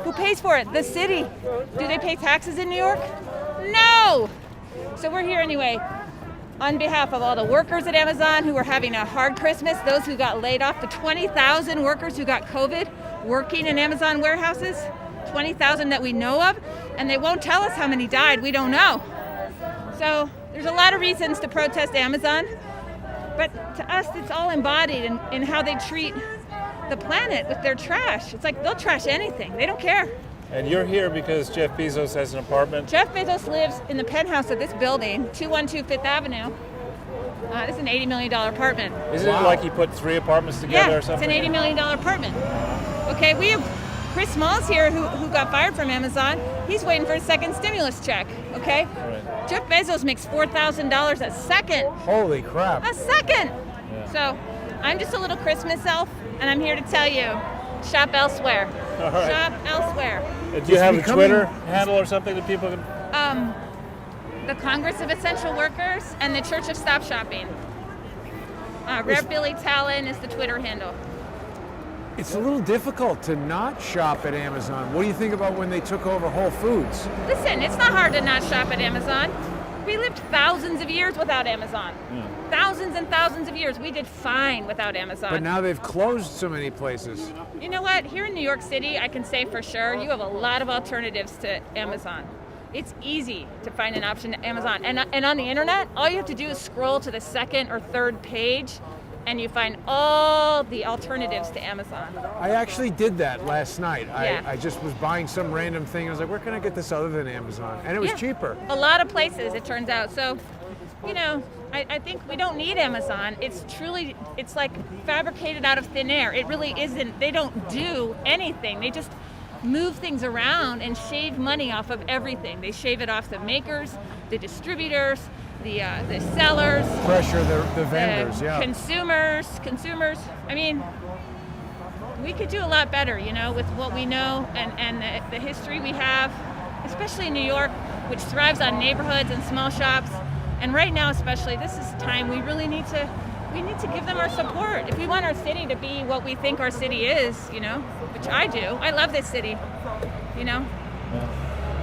Who pays for it? The city. Do they pay taxes in New York? No. So we're here anyway on behalf of all the workers at Amazon who are having a hard Christmas, those who got laid off, the 20,000 workers who got COVID working in Amazon warehouses, 20,000 that we know of, and they won't tell us how many died. We don't know. So there's a lot of reasons to protest Amazon. But to us, it's all embodied in how they treat the planet with their trash. It's like they'll trash anything. They don't care. And you're here because Jeff Bezos has an apartment. Jeff Bezos lives in the penthouse of this building, 212 Fifth Avenue. This is an $80 million apartment. Isn't it like he put 3 apartments together Yeah, or something? it's an $80 million apartment. Okay, we have Chris Smalls here who got fired from Amazon. He's waiting for his second stimulus check, okay? Right. Jeff Bezos makes $4,000 a second. Holy crap. A second! Yeah. So I'm just a little Christmas elf, and I'm here to tell you, shop elsewhere. All right. Shop elsewhere. Do you have a becoming- Twitter handle or something that people can... The Congress of Essential Workers and the Church of Stop Shopping. Rare Billy Talon is the Twitter handle. It's a little difficult to not shop at Amazon. What do you think about when they took over Whole Foods? Listen, it's not hard to not shop at Amazon. We lived thousands of years without Amazon. Thousands and thousands of years. We did fine without Amazon. But now they've closed so many places. You know what? Here in New York City, I can say for sure, you have a lot of alternatives to Amazon. It's easy to find an option to Amazon. And on the internet, all you have to do is scroll to the second or third page, and you find all the alternatives to Amazon. I actually did that last night. Yeah. I just was buying some random thing. I was like, where can I get this other than Amazon? And it was Yeah. cheaper. A lot of places, it turns out. So, you know, I think we don't need Amazon. It's like fabricated out of thin air. It really isn't. They don't do anything. They just move things around and shave money off of everything. They shave it off the makers, the distributors, the sellers, Pressure the vendors, the yeah. consumers. I mean, we could do a lot better, you know, with what we know and the history we have, especially in New York, which thrives on neighborhoods and small shops. And right now, especially, this is time we really need to give them our support. If we want our city to be what we think our city is, you know, which I do. I love this city, you know.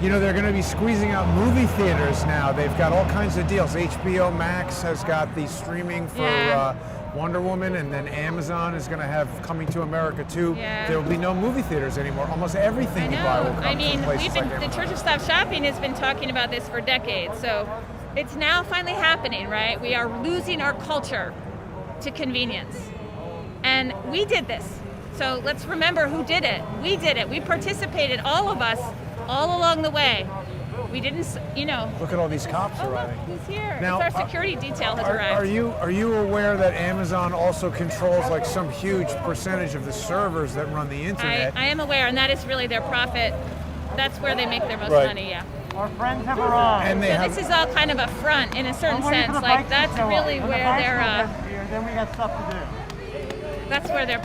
You know, they're going to be squeezing out movie theaters now. They've got all kinds of deals. HBO Max has got the streaming for Yeah. Wonder Woman, and then Amazon is going to have Coming to America too. Yeah. There will be no movie theaters anymore. Almost everything you buy will come I mean, from places we've been like the Amazon. Church of Stop Shopping has been talking about this for decades. So it's now finally happening, right? We are losing our culture to convenience. And we did this. So let's remember who did it. We did it. We participated, all of us, all along the way. We didn't, you know. Look at all these cops Oh, look, arriving. who's here? Now, It's our security detail has arrived. Are you aware that Amazon also controls like some huge percentage of the servers that run the internet? I am aware, and that is really their profit. That's where they make their most Right. money, yeah. Our friends have arrived. And they So have this is all kind of a front in a certain I'm waiting for sense. the Like bikes to that's show up. really When the where bikes they're get here, then we got stuff to do. that's where they're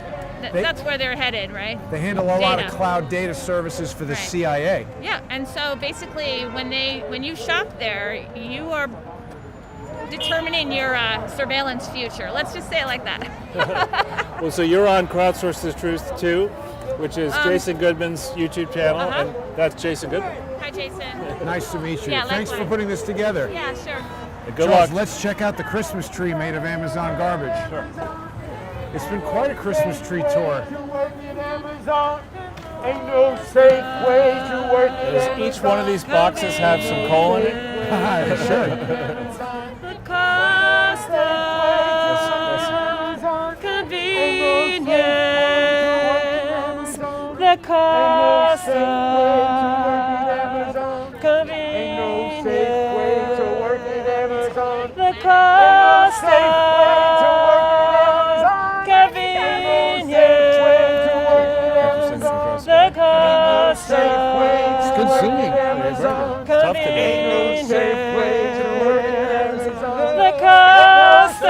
that's where they're headed, right? they handle a lot of Data. cloud data services for the Right. CIA. Yeah, and so basically when you shop there, you are determining your surveillance future. Let's just say it like that. Well, so you're on Crowdsource the Truth too, which is Jason Goodman's YouTube channel, Uh-huh. and that's Jason Goodman. Hi, Jason. Nice to meet you. Yeah, Thanks for likewise. putting this together. Yeah, sure. And good Charles, luck. let's check out the Christmas tree made of Amazon garbage. Sure. It's been quite a Christmas tree tour. Ain't no safe way to work it. Does each one of these boxes have some coal in it? Sure. The cost of convenience. The cost of convenience. The cost of convenience. The cost It's good singing. Tough to convenience. do. The cost of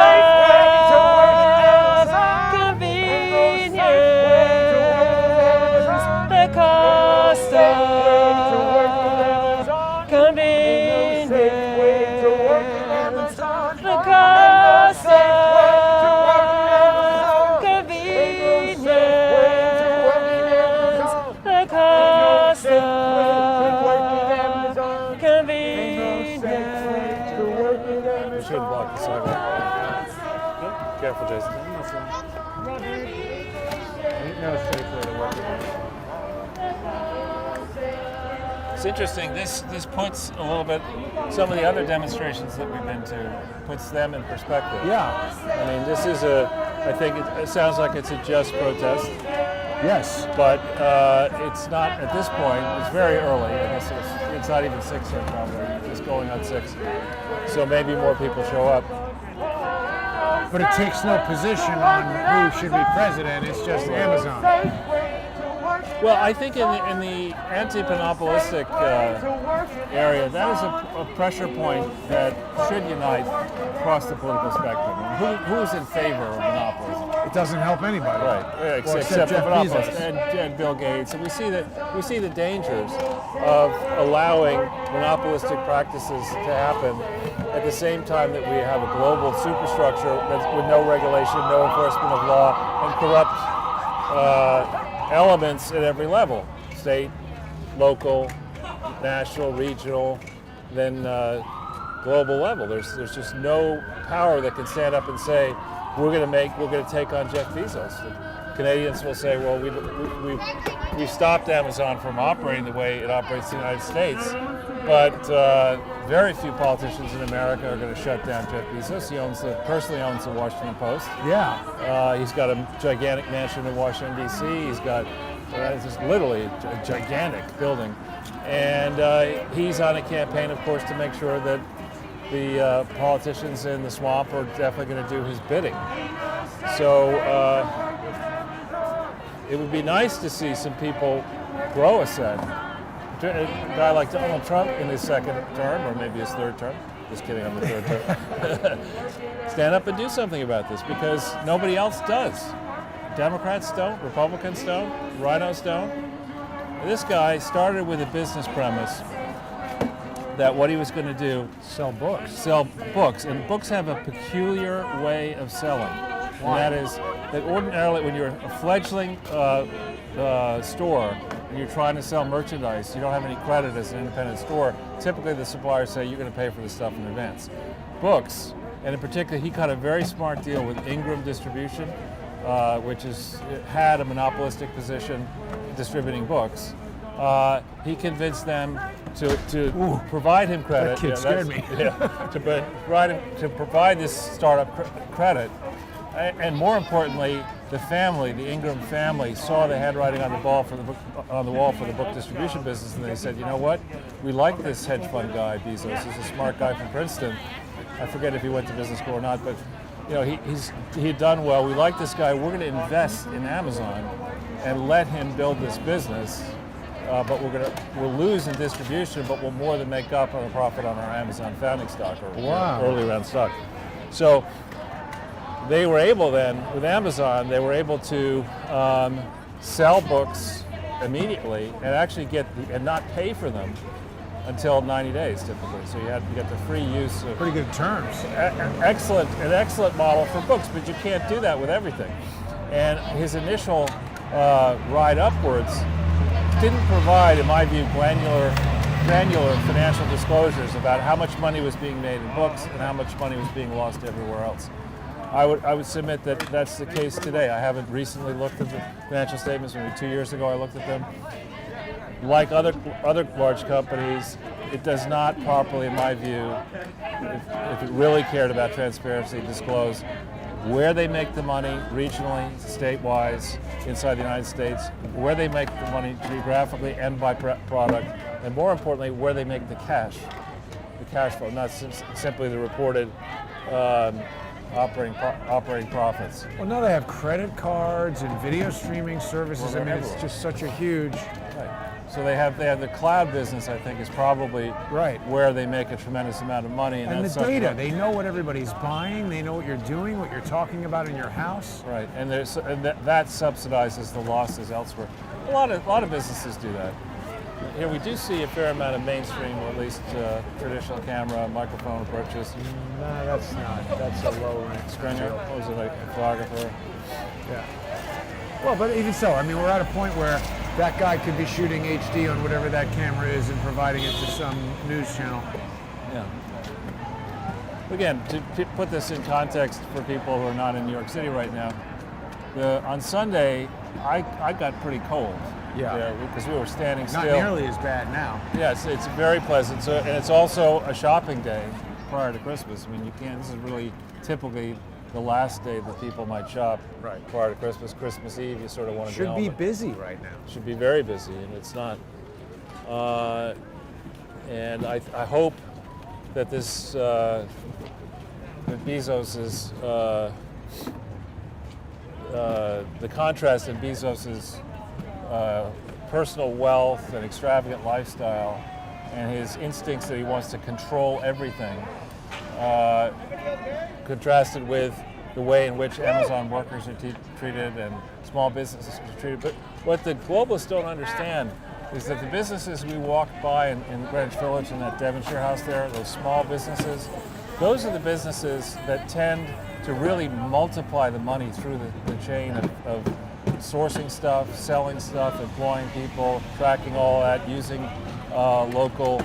convenience. The cost of convenience. The cost of convenience. The cost of convenience. We shouldn't block the sidewalk. Careful, Jason. Ain't no safe way to work it. It's interesting. This puts a little bit some of the other demonstrations that we've been to, puts them in perspective. Yeah. I mean, this is I think it sounds like it's a just protest, Yes. but it's not at this point. It's very early. I guess it's not even 6 yet, probably. It's going on 6. So maybe more people show up. But it takes no position on who should be president. It's just Amazon. Well, I think in the anti-monopolistic area, that is a pressure point that should unite across the political spectrum. Who's in favor of monopolism? It doesn't help anybody. Right, Well, except Jeff the monopolists Bezos. and Bill Gates, and we see the dangers of allowing monopolistic practices to happen at the same time that we have a global superstructure that's with no regulation, no enforcement of law, and corrupt elements at every level: state, local, national, regional, then global level. There's just no power that can stand up and say, we're going to take on Jeff Bezos. The Canadians will say, well, we stopped Amazon from operating the way it operates in the United States, but very few politicians in America are going to shut down Jeff Bezos. He personally owns the Washington Post. Yeah. He's got a gigantic mansion in Washington, D.C. He's got just literally a gigantic building. And he's on a campaign, of course, to make sure that the politicians in the swamp are definitely going to do his bidding. So it would be nice to see some people grow a set. A guy like Donald Trump in his 2nd term, or maybe his 3rd term. Just kidding, I'm the 3rd term. Stand up and do something about this, because nobody else does. Democrats don't, Republicans don't, rhinos don't. This guy started with a business premise that what he was going to do, Sell books. sell books, and books have a peculiar way of selling. And that is that ordinarily when you're a fledgling store and you're trying to sell merchandise, you don't have any credit as an independent store, typically the suppliers say you're going to pay for the stuff in advance. Books, and in particular, he cut a very smart deal with Ingram Distribution, which had a monopolistic position distributing books. He convinced them to provide him credit. That kid scared me. To provide this startup credit, and more importantly, the Ingram family, saw the handwriting on the wall for the book distribution business, and they said, you know what, we like this hedge fund guy, Bezos. He's a smart guy from Princeton. I forget if he went to business school or not, but you know, he had done well. We like this guy. We're going to invest in Amazon and let him build this business. But we'll lose in distribution, but we'll more than make up on a profit on our Amazon founding stock or early round stock. So they were able then, with Amazon, they were able to sell books immediately and actually and not pay for them until 90 days typically. So you get the free use of Pretty good terms. an excellent model for books, but you can't do that with everything. And his initial ride upwards didn't provide, in my view, granular financial disclosures about how much money was being made in books and how much money was being lost everywhere else. I would submit that that's the case today. I haven't recently looked at the financial statements. Maybe 2 years ago I looked at them. Like other large companies, it does not properly, in my view, if it really cared about transparency, disclose where they make the money regionally, state-wise, inside the United States, where they make the money geographically and by product, and more importantly, where they make the cash flow, not simply the reported operating profits. Well, now they have credit cards and video streaming services. Well, I mean, it's everywhere. just such a huge. Right. So they have the cloud business. I think is probably where they make a tremendous amount of money. And that's the data, they know what everybody's buying. They know what you're doing, what you're talking about in your house. Right, and that subsidizes the losses elsewhere. A lot of businesses do that. Here we do see a fair amount of mainstream, or at least traditional camera, microphone approaches. No, that's not. That's a low rank. Stringer, what was it, like a photographer? Yeah. Well, but even so, I mean, we're at a point where that guy could be shooting HD on whatever that camera is and providing it to some news channel. Yeah. Again, to put this in context for people who are not in New York City right now, on Sunday, I got pretty cold. Yeah. Because we were standing Not still. nearly as bad now. Yeah, it's very pleasant. So, and it's also a shopping day prior to Christmas. I mean, you can't. This is really typically the last day that people might shop Right. prior to Christmas. Christmas Eve, you sort of want to Should be home. busy right now. Should be very busy, and it's not. And I hope that this that Bezos's the contrast in Bezos's personal wealth and extravagant lifestyle and his instincts that he wants to control everything, contrasted with the way in which Amazon workers are treated and small businesses are treated. But what the globalists don't understand is that the businesses we walked by in Greenwich Village in that Devonshire house there, those small businesses, those are the businesses that tend to really multiply the money through the chain of sourcing stuff, selling stuff, employing people, tracking all that, using local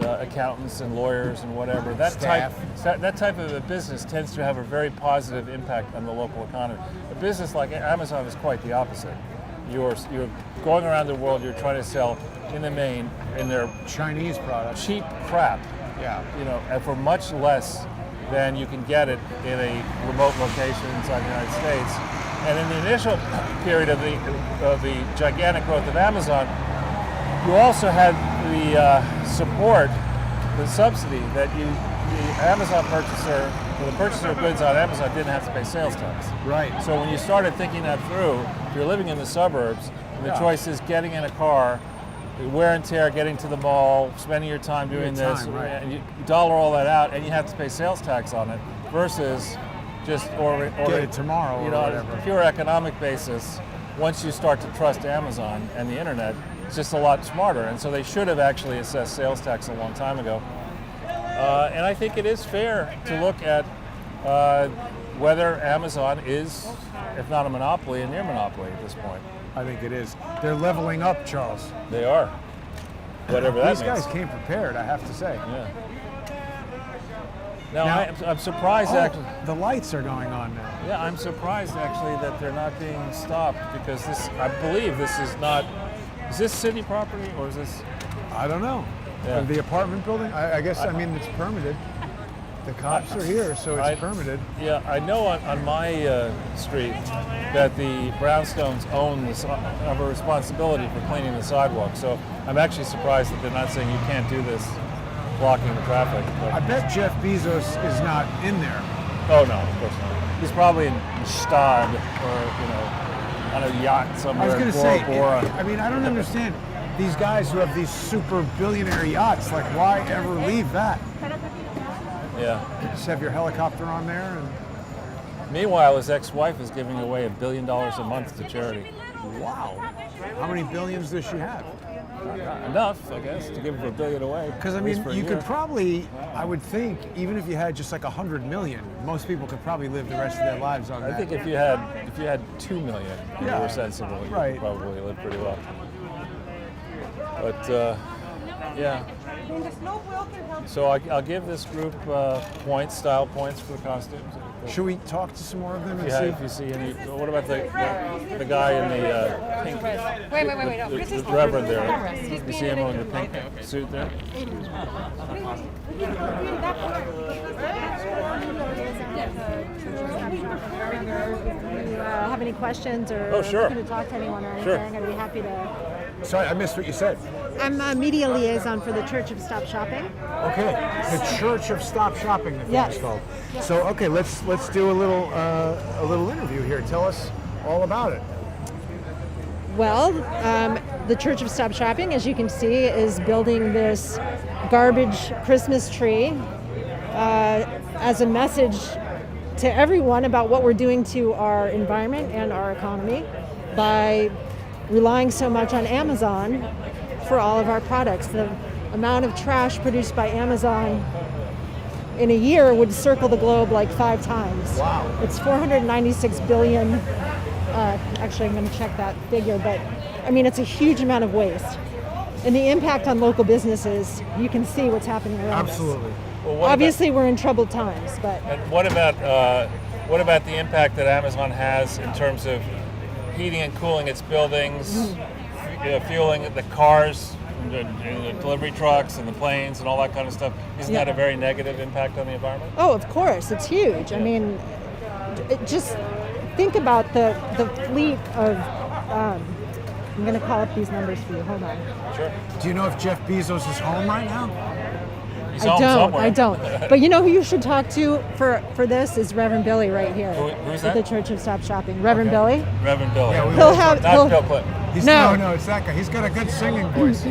accountants and lawyers and whatever. That type of a business tends to have a very positive impact on the local economy. A business like Amazon is quite the opposite. You're going around the world, you're trying to sell in the main in their Chinese products. cheap crap, Yeah. and for much less than you can get it in a remote location inside the United States. And in the initial period of the gigantic growth of Amazon, you also had the support, the subsidy that the Amazon purchaser, the purchaser of goods on Amazon didn't have to pay sales tax. Right. So when you started thinking that through, if you're living in the suburbs, and the choice is getting in a car, the wear and tear, getting to the mall, spending your time doing Your this, time, right. and you dollar all that out, and you have to pay sales tax on it, versus just or Get it tomorrow or on whatever. a pure economic basis. Once you start to trust Amazon and the internet, it's just a lot smarter. And so they should have actually assessed sales tax a long time ago. And I think it is fair to look at whether Amazon is, if not a monopoly, a near monopoly at this point. I think it is. They're leveling up, Charles. They are. Whatever that These means. guys came prepared, I have to say. Yeah. Now, Now- I'm surprised actually. The lights are going on now. Yeah, I'm surprised actually that they're not being stopped because I believe this is not. Is this city property or is this? I don't know. Yeah. The apartment building, I guess, I mean, it's permitted. The cops are here, so it's permitted. Yeah, I know on my street that the Brownstones have a responsibility for cleaning the sidewalk. So I'm actually surprised that they're not saying you can't do this, blocking the traffic. But, I bet Jeff Bezos is not in there. oh no, of course not. He's probably in Stad or on a yacht somewhere. I was going in to say, Bora Bora. I mean, I don't understand. These guys who have these super billionaire yachts, like, why ever leave that? Yeah. Just have your helicopter on there and Meanwhile, his ex-wife is giving away $1 billion a month to charity. wow. How many billions does she have? Enough, I guess, to give $1 billion away. Because I at least mean, for a you year. could probably, I would think, even if you had just like 100 million, most people could probably live the rest of their lives on that. I think if you had 2 million, and Yeah. you were sensible, you Right. could probably live pretty well. But yeah. So I'll give this group style points for the costumes. Should we talk to some more of them and Yeah, see? if you see any. What about the guy in the pink? Wait. No. The Reverend there. You see him in the pink suit there? Have any questions or Oh, sure. looking to talk to anyone or Sure. anything, I'd be happy to. Sorry, I missed what you said. I'm a media liaison for the Church of Stop Shopping. Okay, the Church of Stop Shopping, the thing Yes. is called. So, okay, let's do a little interview here. Tell us all about it. Well, the Church of Stop Shopping, as you can see, is building this garbage Christmas tree as a message to everyone about what we're doing to our environment and our economy by relying so much on Amazon for all of our products. The amount of trash produced by Amazon in a year would circle the globe like 5 times. Wow. It's 496 billion. Actually, I'm going to check that figure, but I mean, it's a huge amount of waste. And the impact on local businesses, you can see what's happening around us. Absolutely. Well, what Obviously, we're in troubled times, but And what about the impact that Amazon has in terms of heating and cooling its buildings, fueling the cars, and the delivery trucks, and the planes, and all that kind of stuff. Isn't that a very negative impact on the environment? Oh, of course, it's huge. I mean, just think about the fleet of. I'm going to call up these numbers for you. Hold on. Sure. Do you know if Jeff Bezos is home right now? He's home somewhere. I don't. But you know who you should talk to for this is Reverend Billy right here. Who's at that? the Church of Stop Shopping. Reverend Billy. Reverend Billy. Yeah, He'll have. Not Bill Clinton. No, it's that guy. He's got a good singing voice.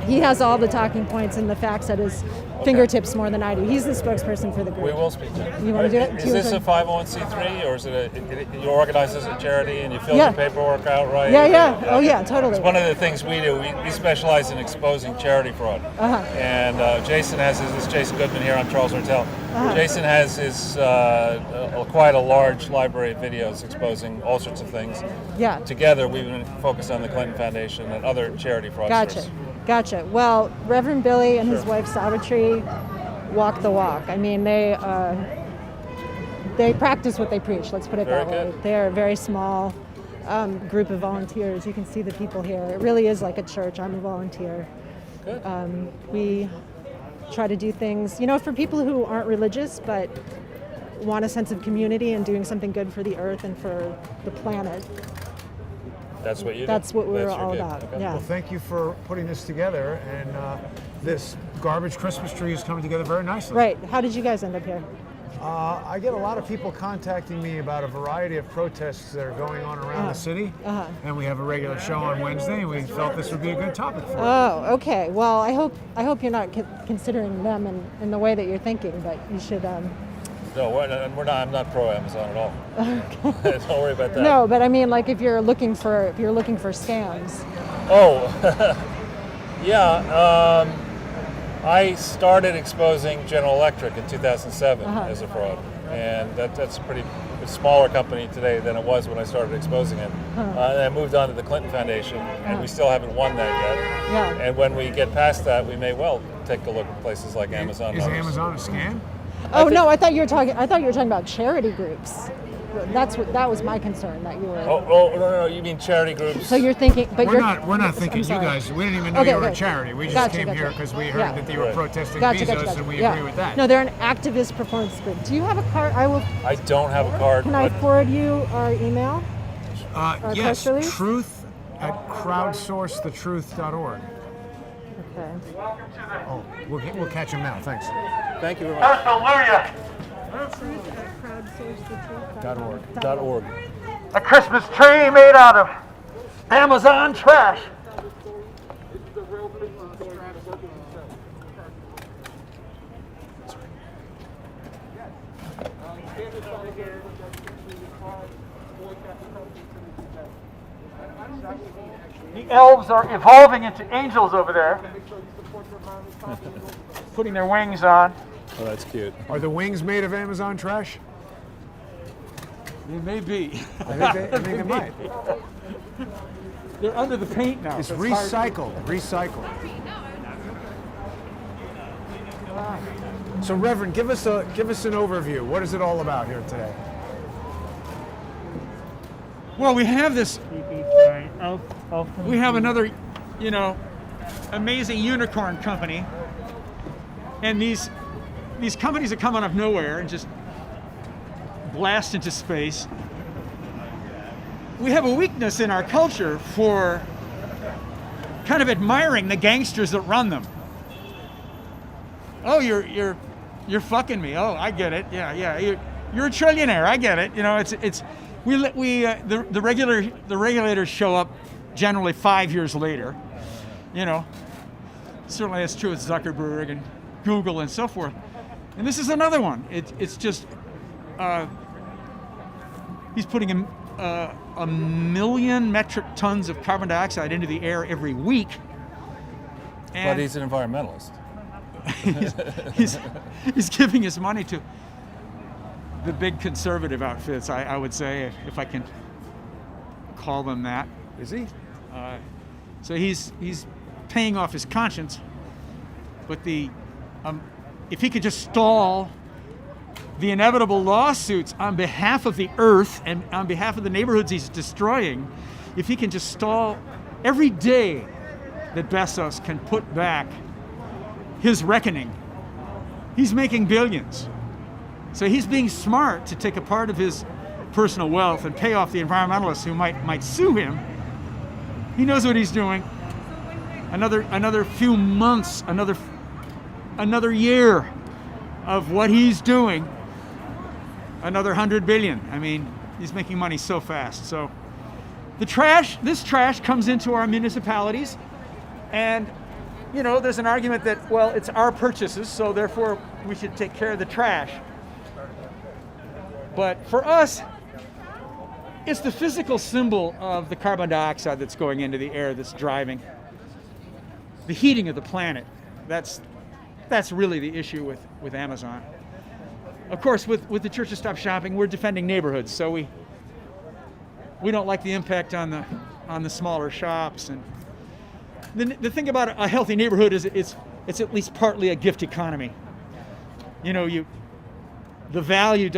He has all the talking points and the facts at his fingertips more than I do. He's the spokesperson for the group. We will speak to him. You want to do it? Is this a 501c3 or is it you organize this as a charity and you fill the paperwork out right? Yeah. Oh yeah, totally. It's one of the things we do. We specialize in exposing charity fraud. And Jason has this is Jason Goodman here. I'm Charles Ortel. Jason has his quite a large library of videos exposing all sorts of things. Yeah. Together, we've been focused on the Clinton Foundation and other charity fraudsters. Gotcha. Well, Reverend Billy and his wife Savitri walk the walk. I mean, they practice what they preach. Let's put it that way. They're a very small group of volunteers. You can see the people here. It really is like a church. I'm a volunteer. Good. We try to do things, for people who aren't religious but want a sense of community and doing something good for the earth and for the planet. That's what you do? That's what we're all about. Okay. Yeah. Well, thank you for putting this together, and this garbage Christmas tree is coming together very nicely. Right. How did you guys end up here? I get a lot of people contacting me about a variety of protests that are going on around the city, and we have a regular show on Wednesday, and we felt this would be a good topic for it. Oh, okay. Well, I hope you're not considering them in the way that you're thinking, but you should. No, we're not. I'm not pro Amazon at all. Okay. Don't worry about that. No, but I mean, like if you're looking for scams. Oh, yeah. I started exposing General Electric in 2007 as a fraud, and that's a pretty smaller company today than it was when I started exposing it. And I moved on to the Clinton Foundation, and we still haven't won that yet. Yeah. And when we get past that, we may well take a look at places like Amazon. Is Amazon a scam? Oh no, I thought you were talking about charity groups. That was my concern that you were. Oh no, you mean charity groups? So you're thinking, but we're not thinking you guys. We didn't even know you were a charity. We just came here because we heard that you were protesting Bezos, and we agree with that. No, they're an activist performance group. Do you have a card? I don't have a card. Can I forward you our email? Yes, press release? truth@crowdsourcethetruth.org. Okay. Oh, we'll catch him now. Thanks. Thank you very much. Hallelujah. .org. A Christmas tree made out of Amazon trash. The elves are evolving into angels over there, putting their wings on. Oh, that's cute. Are the wings made of Amazon trash? They may be. I think they might. They're under the paint now. It's so recycled. So, Reverend, give us an overview. What is it all about here today? Well, we have this. We have another, amazing unicorn company, and these companies that come out of nowhere and just blast into space. We have a weakness in our culture for kind of admiring the gangsters that run them. Oh, you're fucking me. Oh, I get it. Yeah. You're a trillionaire. I get it. The regulators show up generally 5 years later. Certainly that's true with Zuckerberg and Google and so forth. And this is another one. It's just he's putting a million metric tons of carbon dioxide into the air every week. And But he's an environmentalist. he's giving his money to the big conservative outfits, I would say, if I can call them that. Is he? So he's paying off his conscience, but if he could just stall the inevitable lawsuits on behalf of the earth and on behalf of the neighborhoods he's destroying, if he can just stall every day that Bezos can put back his reckoning, he's making billions. So he's being smart to take a part of his personal wealth and pay off the environmentalists who might sue him. He knows what he's doing. Another few months, another year of what he's doing, another 100 billion. I mean, he's making money so fast. So this trash comes into our municipalities, and you know, there's an argument that, well, it's our purchases, so therefore we should take care of the trash. But for us, it's the physical symbol of the carbon dioxide that's going into the air that's driving the heating of the planet. That's really the issue with Amazon. Of course, with the Church of Stop Shopping, we're defending neighborhoods, so we don't like the impact on the smaller shops. And the thing about a healthy neighborhood is it's at least partly a gift economy. You know, the value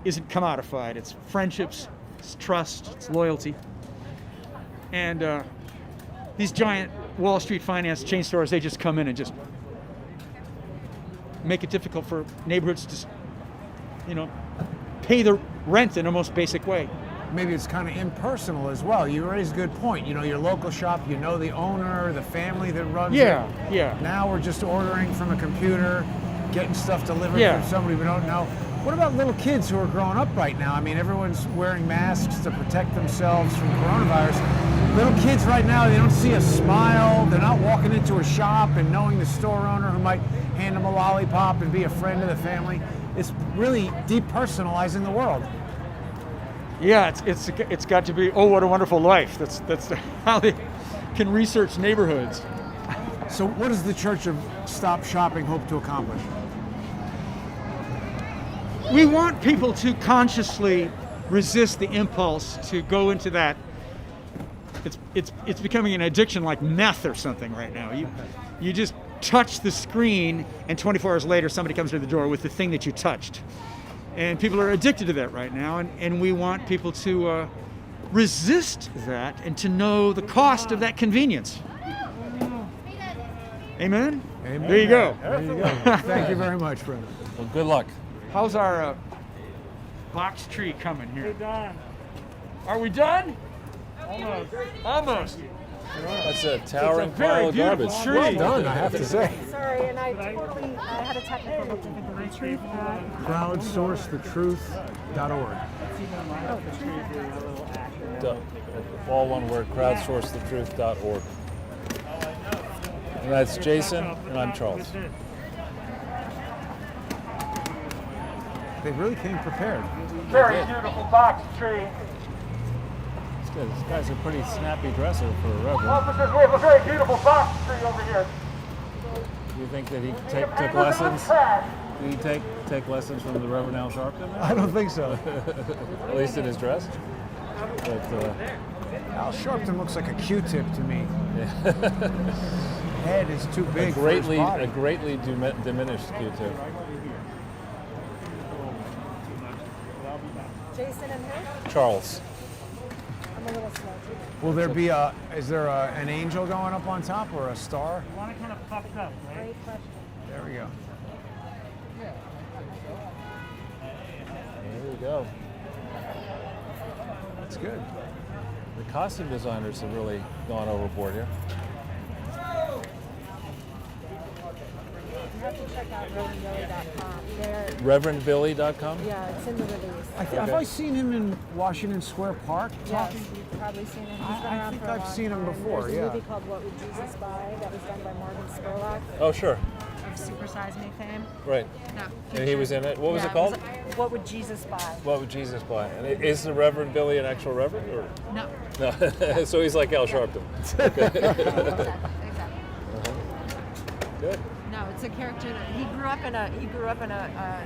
isn't commodified. It's friendships, it's trust, it's loyalty. And these giant Wall Street finance chain stores, they just come in and just make it difficult for neighborhoods to, you know, pay the rent in the most basic way. Maybe it's kind of impersonal as well. You raise a good point. You know, your local shop, you know the owner, the family that runs it. Yeah. Now we're just ordering from a computer, getting stuff delivered Yeah. from somebody we don't know. What about little kids who are growing up right now? I mean, everyone's wearing masks to protect themselves from coronavirus. Little kids right now, they don't see a smile. They're not walking into a shop and knowing the store owner who might hand them a lollipop and be a friend of the family. It's really depersonalizing the world. Yeah, it's got to be, oh, what a wonderful life. That's how they can research neighborhoods. So what does the Church of Stop Shopping hope to accomplish? We want people to consciously resist the impulse to go into that. It's becoming an addiction like meth or something right now. You just touch the screen, and 24 hours later somebody comes to the door with the thing that you touched. And people are addicted to that right now, and we want people to resist that and to know the cost of that convenience. Amen? Amen. There you go. There you go. Thank you very much, friend. Well, good luck. How's our box tree coming here? We're done. Are we done? Almost. That's a towering pile of beautiful garbage. tree. Well done, I have to say. Sorry, and I had a technical difficulty. Crowdsourcethetruth.org. All one word, crowdsourcethetruth.org. And that's Jason, and I'm Charles. They really came prepared. Very beautiful box tree. It's good. This guy's a pretty snappy dresser for a reverend. Officers, we have a very beautiful box tree over here. Do you think that he took lessons? Did he take lessons from the Reverend Al Sharpton? I don't think so. At least in his dress. But Al Sharpton looks like a Q-tip to me. Head is too big for his body. a greatly diminished Q-tip. Jason and who? Charles. I'm a little slow. Will there be is there an angel going up on top or a star? You want it kind of puffed up, right? Great question. There we go. There we go. That's good. The costume designers have really gone overboard here. You have to check out ReverendBilly.com. ReverendBilly.com? Yeah, it's in the release. Have I seen him in Washington Square Park Yes, talking? you've probably seen him. He's been I around think for a I've long seen him time. before, There's yeah. a movie called What Would Jesus Buy that was done by Morgan Spurlock Oh, sure. of Super Size Me fame. Right. No, And he was in it. What was yeah, it called? What Would Jesus Buy? What would Jesus buy? And is the Reverend Billy an actual reverend? Or? No. No. So he's like Al Sharpton. Exactly. Good. No, it's a character that he grew up in a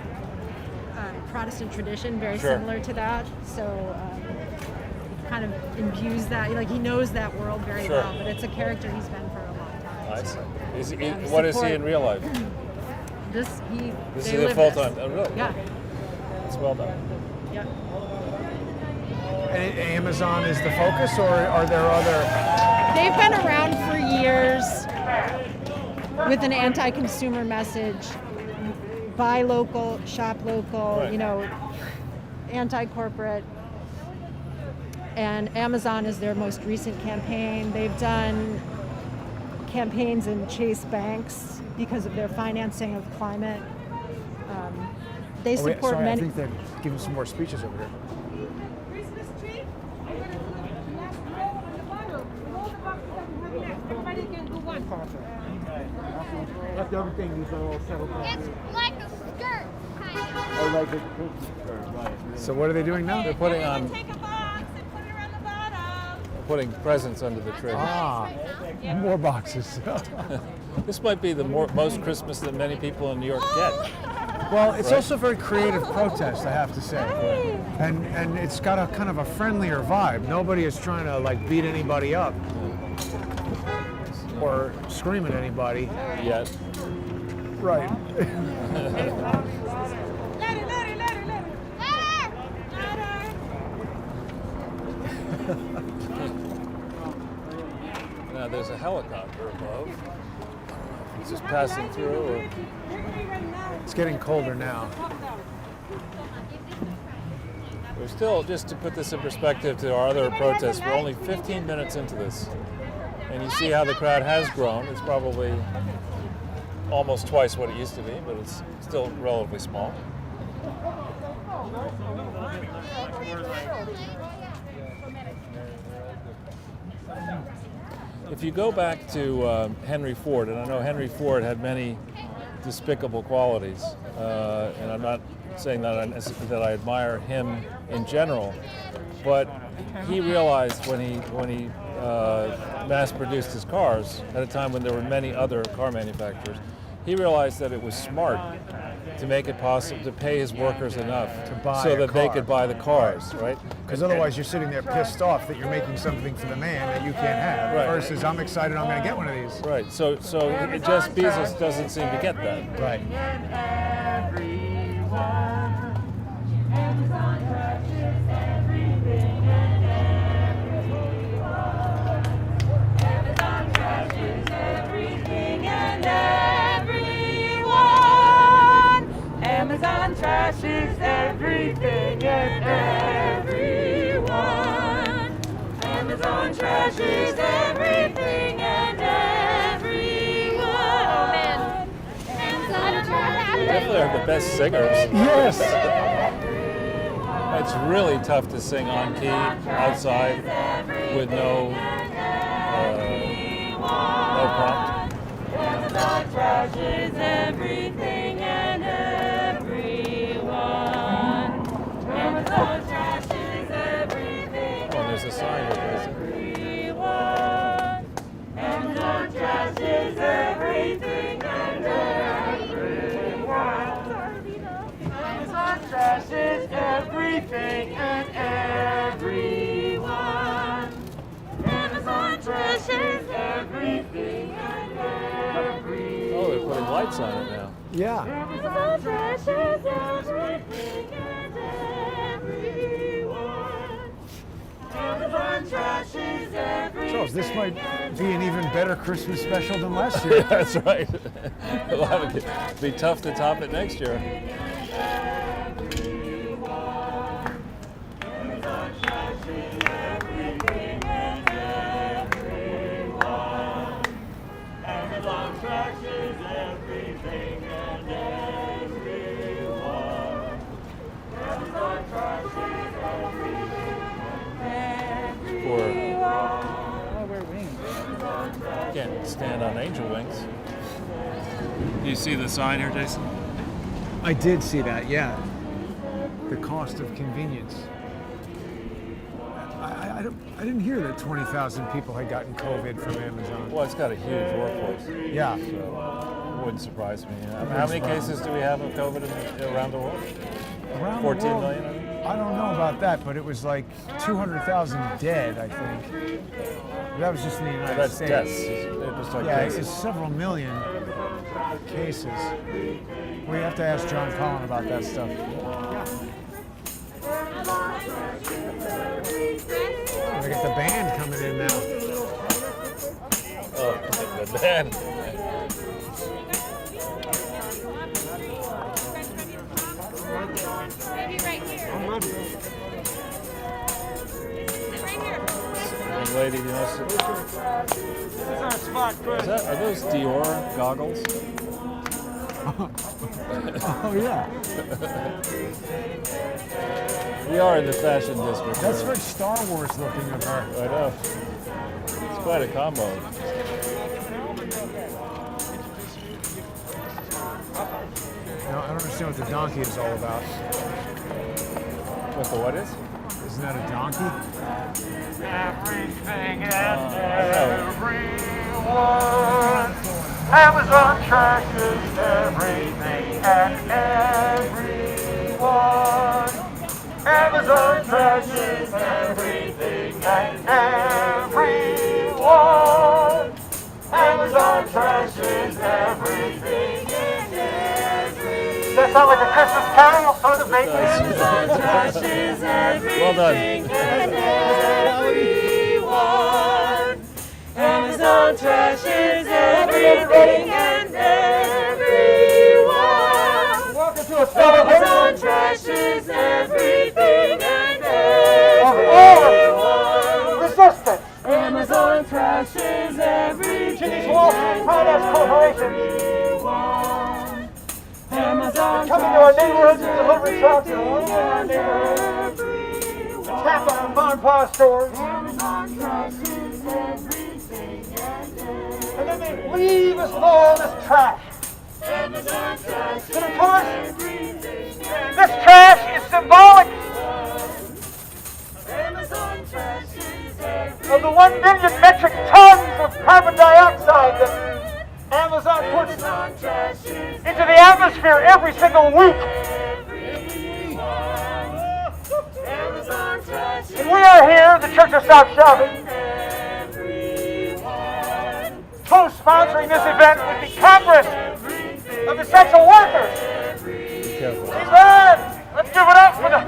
Protestant tradition, very Sure. similar to that. So he kind of imbues that, like he knows that world very Sure. well. But it's a character he's been for a long time. I see. Yeah, What is he support- in real life? This This they is a live full this. time. Oh, really? Yeah. It's well done. Yeah. And Amazon is the focus, or are there other They've been around for years with an anti-consumer message. Buy local, shop local, Right. you know, anti-corporate. And Amazon is their most recent campaign. They've done campaigns in Chase banks because of their financing of climate. They Oh, wait, support sorry, I many. think they're giving some more speeches over here. Christmas tree. Everybody can do one. After everything is all settled down. It's like a skirt, kind of. Or like a Christmas card, right. So what are they doing now? They're putting on, Take a box and put it around the bottom. putting presents under the tree. Ah, more boxes. This might be the most Christmas that many people in New York get. Well, it's Right. also a very creative protest, I have to say, and it's got a kind of a friendlier vibe. Nobody is trying to like beat anybody up or scream at anybody. Yet. Right. Ladder, ladder, ladder, ladder. Now there's a helicopter above. It's just passing through. Or It's getting colder now. we're still, just to put this in perspective to our other protests, we're only 15 minutes into this. And you see how the crowd has grown. It's probably almost twice what it used to be, but it's still relatively small. If you go back to Henry Ford, and I know Henry Ford had many despicable qualities, and I'm not saying that I admire him in general, but he realized when he mass-produced his cars at a time when there were many other car manufacturers, he realized that it was smart to make it possible to pay his workers enough To buy so a that they car. could buy the cars, right? Because otherwise you're sitting there pissed off that you're making something for the man that you can't have. Right. Versus I'm excited I'm going to get one of these. Right. So Jeff Bezos doesn't seem to get that. Right. Amazon trashes everything and everyone. Amazon trashes everything and everyone. Oh man. Amazon trashes. Definitely are the best singers. Yes. It's really tough to sing on key outside with no prompt. Amazon trashes everything and everyone. Amazon trashes everything. Oh, and there's a sign replacing. Everyone. Amazon trashes everything and everyone. Amazon trashes everything and everyone. Amazon trashes everything and everyone. Oh, they're putting lights on it now. Yeah. Amazon trashes everything and everyone. Amazon trashes everything. Charles, this might be an even better Christmas special than last year. That's right. It'll have to be tough to top it next year. Can't stand on angel wings. You see the sign here, Jason? I did see that, yeah. The cost of convenience. I didn't hear that 20,000 people had gotten COVID from Amazon. Well, it's got a huge workforce, Yeah. so it wouldn't surprise me. How many cases do we have of COVID around the world? Around 14 the world, million, I think? I don't know about that, but it was like 200,000 dead, I think. That was just in the United That's States. deaths. They're just like Yeah, cases. it's several million cases. We have to ask John Collin about that stuff. We got the band coming in now. Oh, the man. Maybe right here. Right here. Young lady, you know, This is our spot, Chris. are those Dior goggles? Oh yeah, We are in the fashion district. that's very Star Wars looking of her. I know. It's quite a combo. No, I don't understand what the donkey is all about. What the what is? Isn't that a donkey? Everything and know. everyone. Amazon trashes everything and everyone. Amazon trashes everything and everyone. Amazon trashes everything and everyone. That sound like a Christmas carol for the baby? Amazon trashes everything Well done. and everyone. Amazon trashes everything and everyone. Welcome to a celebration Amazon trashes everything and of all everyone. resistance Amazon trashes everything to these Wall Street finance corporations everyone. Amazon coming to our neighborhoods and delivering trucks and everything in our and neighborhoods. everyone. Attack on mom and pop stores. Amazon trashes everything and everyone. And then they leave us with all this trash. Amazon trashes And of course, everything and this trash is symbolic Amazon trashes everything. of the 1 million metric tons of carbon dioxide that Amazon puts Amazon trashes into the atmosphere every single week. Amazon trashes And we are here, the Church of Stop Shopping, everyone. co-sponsoring this event with the Congress of Essential Workers. Be careful. Amen. Let's give it up for the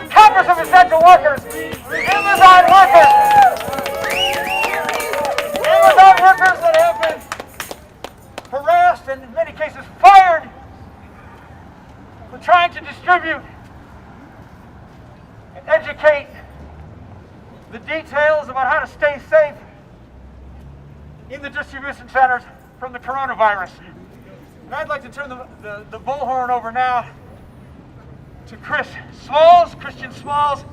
Congress of Essential Workers, Amazon workers. Amazon workers that have been harassed and in many cases fired for trying to distribute and educate the details about how to stay safe in the distribution centers from the coronavirus. And I'd like to turn the bullhorn over now to Christian Smalls.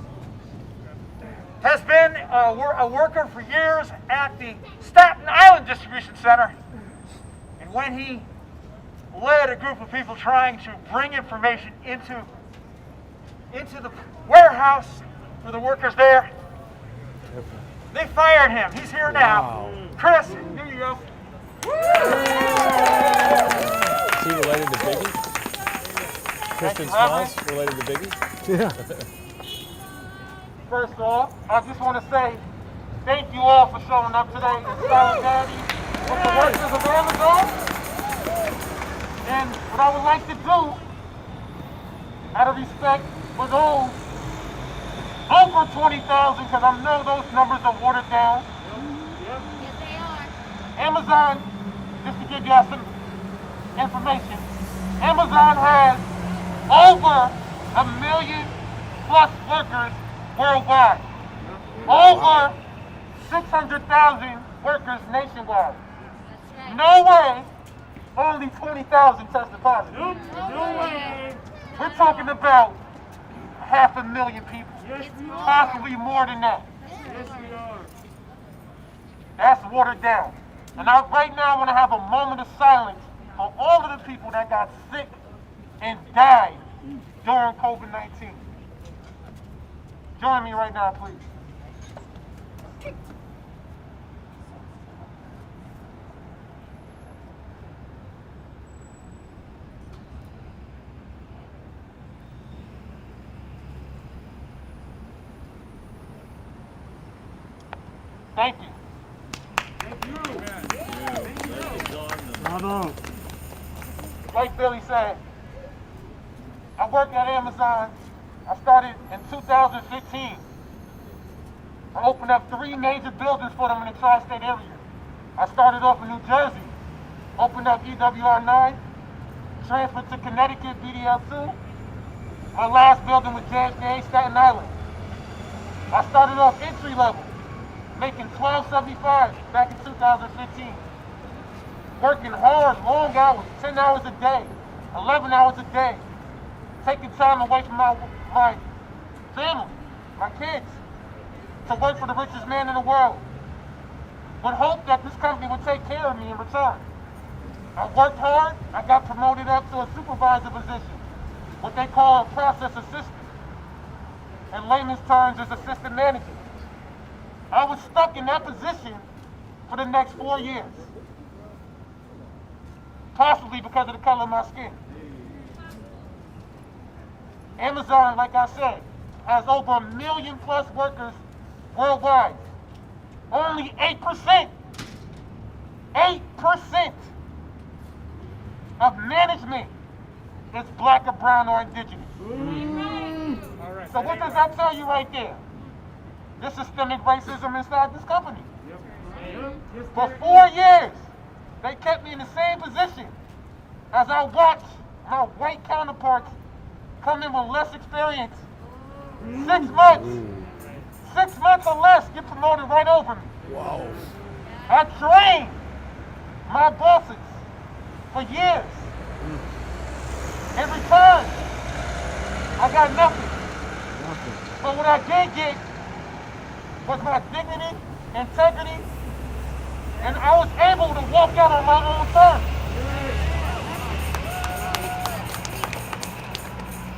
Has been a worker for years at the Staten Island Distribution Center. And when he led a group of people trying to bring information into the warehouse for the workers there, they fired him. He's here now. Chris, here you go. Is he related to Biggie? Christian Smalls related to Biggie? Yeah. First off, I just want to say thank you all for showing up today in solidarity with the workers of Amazon. And what I would like to do, out of respect for those over 20,000, because I know those numbers are watered down. Yes, they are. Amazon, just to give you some information, Amazon has over 1 million plus workers worldwide. Over 600,000 workers nationwide. That's right. No way only 20,000 tested positive. No way. We're talking about 500,000 people. It's more. Possibly more than that. That's watered down. And right now I want to have a moment of silence for all of the people that got sick and died during COVID-19. Join me right now, please. Thank you. Bravo. Like Billy said, I worked at Amazon. I started in 2015. I opened up 3 major buildings for them in the tri-state area. I started off in New Jersey, opened up EWR9, transferred to Connecticut, BDL2. My last building was JFK, Staten Island. I started off entry level, making $12.75 back in 2015. Working hard, long hours, 10 hours a day, 11 hours a day. Taking time away from my family, my kids, to work for the richest man in the world. With hope that this company would take care of me in return. I worked hard, I got promoted up to a supervisor position, what they call a process assistant. In layman's terms, is assistant manager. I was stuck in that position for the next 4 years. Possibly because of the color of my skin. Amazon, like I said, has over 1 million plus workers worldwide. Only 8% of management is black or brown or indigenous. So what does that tell you right there? There's systemic racism inside this company. For 4 years, they kept me in the same position as I watched my white counterparts come in with less experience. 6 months. 6 months or less get promoted right over me. Wow. I trained my bosses for years. In return, I got nothing. But what I did get was my dignity, integrity, and I was able to walk out on my own terms.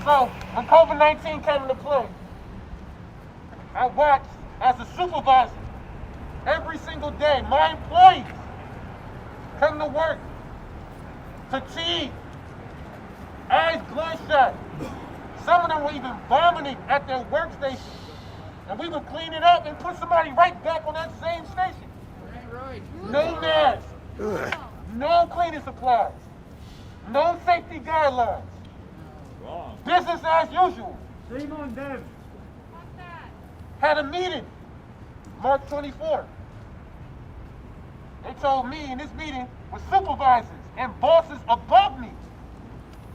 So when COVID-19 came into play, I watched as a supervisor every single day my employees come to work fatigued, eyes bloodshot. Some of them were even vomiting at their workstation. And we would clean it up and put somebody right back on that same station. No masks, no cleaning supplies, no safety guidelines. Business as usual. Shame on them. Had a meeting March 24th. They told me in this meeting with supervisors and bosses above me.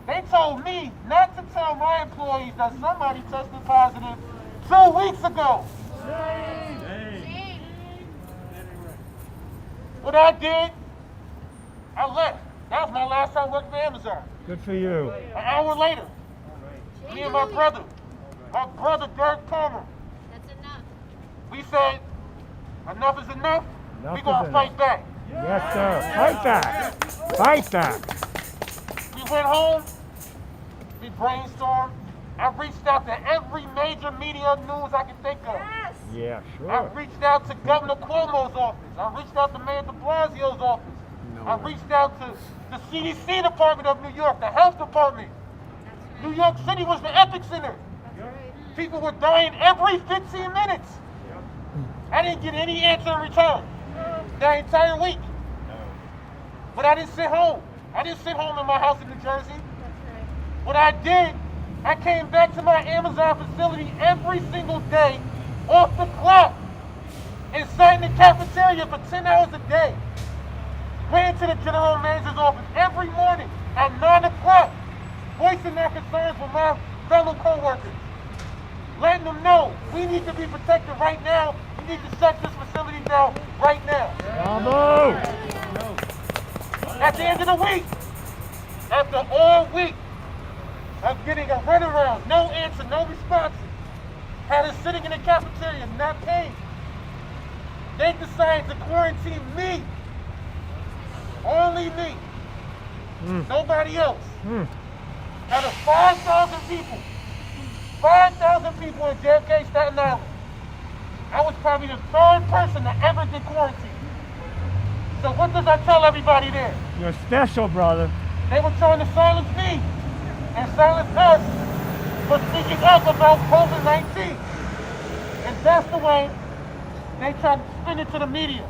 They told me not to tell my employees that somebody tested positive 2 weeks ago. What I did, I left. That was my last time working for Amazon. Good for you. An hour later, me and my brother Dirk Palmer, That's enough. we said, enough is enough. Enough We're is gonna fight enough. back. Yes, sir. Fight back. Fight back. We went home, we brainstormed. I reached out to every major media news I could think of. Yeah, I sure. reached out to Governor Cuomo's office. I reached out to Mayor de Blasio's office. I reached out to the CDC department of New York, the health department. New York City was the epicenter. People were dying every 15 minutes. I didn't get any answer in return that entire week. But I didn't sit home. I didn't sit home in my house in New Jersey. What I did, I came back to my Amazon facility every single day off the clock and sat in the cafeteria for 10 hours a day. Went into the general manager's office every morning at 9 o'clock, voicing their concerns with my fellow co-workers. Letting them know we need to be protected right now. We need to shut this facility down right now. Bravo. At the end of the week, after all week of getting a runaround, no answer, no responses, had us sitting in the cafeteria, not paid. They decided to quarantine me. Only me. Nobody else. Out of 5,000 people, 5,000 people in JFK, Staten Island, I was probably the third person that ever did quarantine. So what does that tell everybody there? You're special, brother. They were trying to silence me and silence us for speaking up about COVID-19. And that's the way they tried to spin it to the media.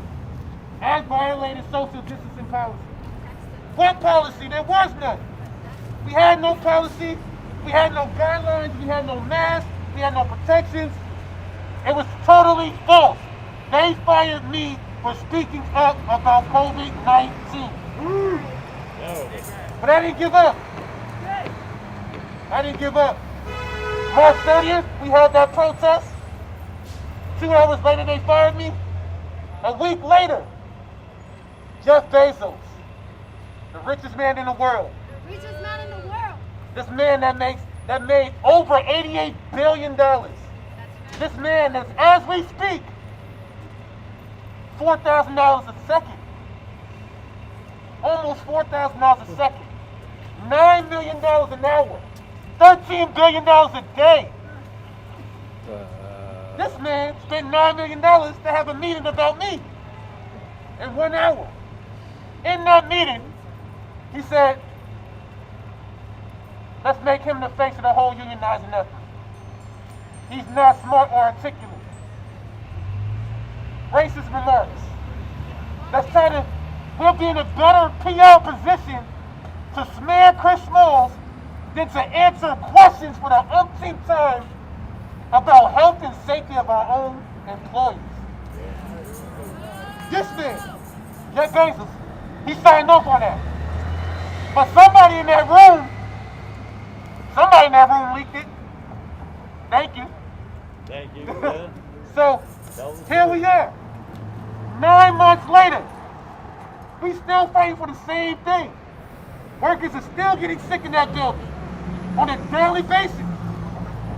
I violated social distancing policy. What policy? There was none. We had no policy. We had no guidelines. We had no masks. We had no protections. It was totally false. They fired me for speaking up about COVID-19. But I didn't give up. I didn't give up. March 30th, we had that protest. 2 hours later, they fired me. A week later, Jeff Bezos, the richest man in the world. Richest man in the world. This man that made over $88 billion. This man that's, as we speak, $4,000 a second. Almost $4,000 a second. $9 million an hour. $13 billion a day. This man spent $9 million to have a meeting about me in 1 hour. In that meeting, he said, let's make him the face of the whole unionizing effort. He's not smart or articulate. Racist remarks. Let's try to, we'll be in a better PR position to smear Chris Smalls than to answer questions for the umpteenth time about health and safety of our own employees. This man, Jeff Bezos, he signed off on that. But somebody in that room leaked it. Thank you. Thank you. Yeah. So, here we are. 9 months later, we still fighting for the same thing. Workers are still getting sick in that building on a daily basis.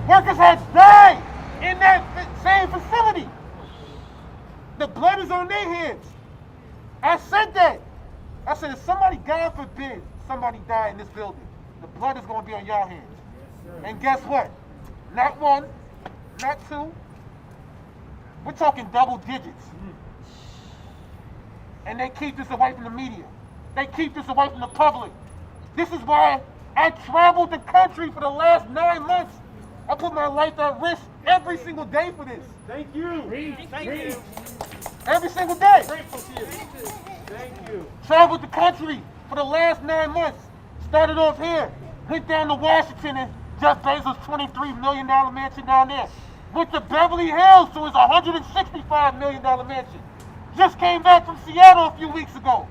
Workers have died in that same facility. The blood is on their hands. I said that. I said, if somebody, God forbid, somebody die in this building, the blood is going to be on your hands. And guess what? Not one, not two. We're talking double digits. And they keep this away from the media. They keep this away from the public. This is why I traveled the country for the last 9 months. I put my life at risk every single day for this. Thank you. Thank you. Every single day. Grateful to you. Thank you. Traveled the country for the last 9 months. Started off here. Went down to Washington and Jeff Bezos' $23 million mansion down there. Went to Beverly Hills to his $165 million mansion. Just came back from Seattle a few weeks ago.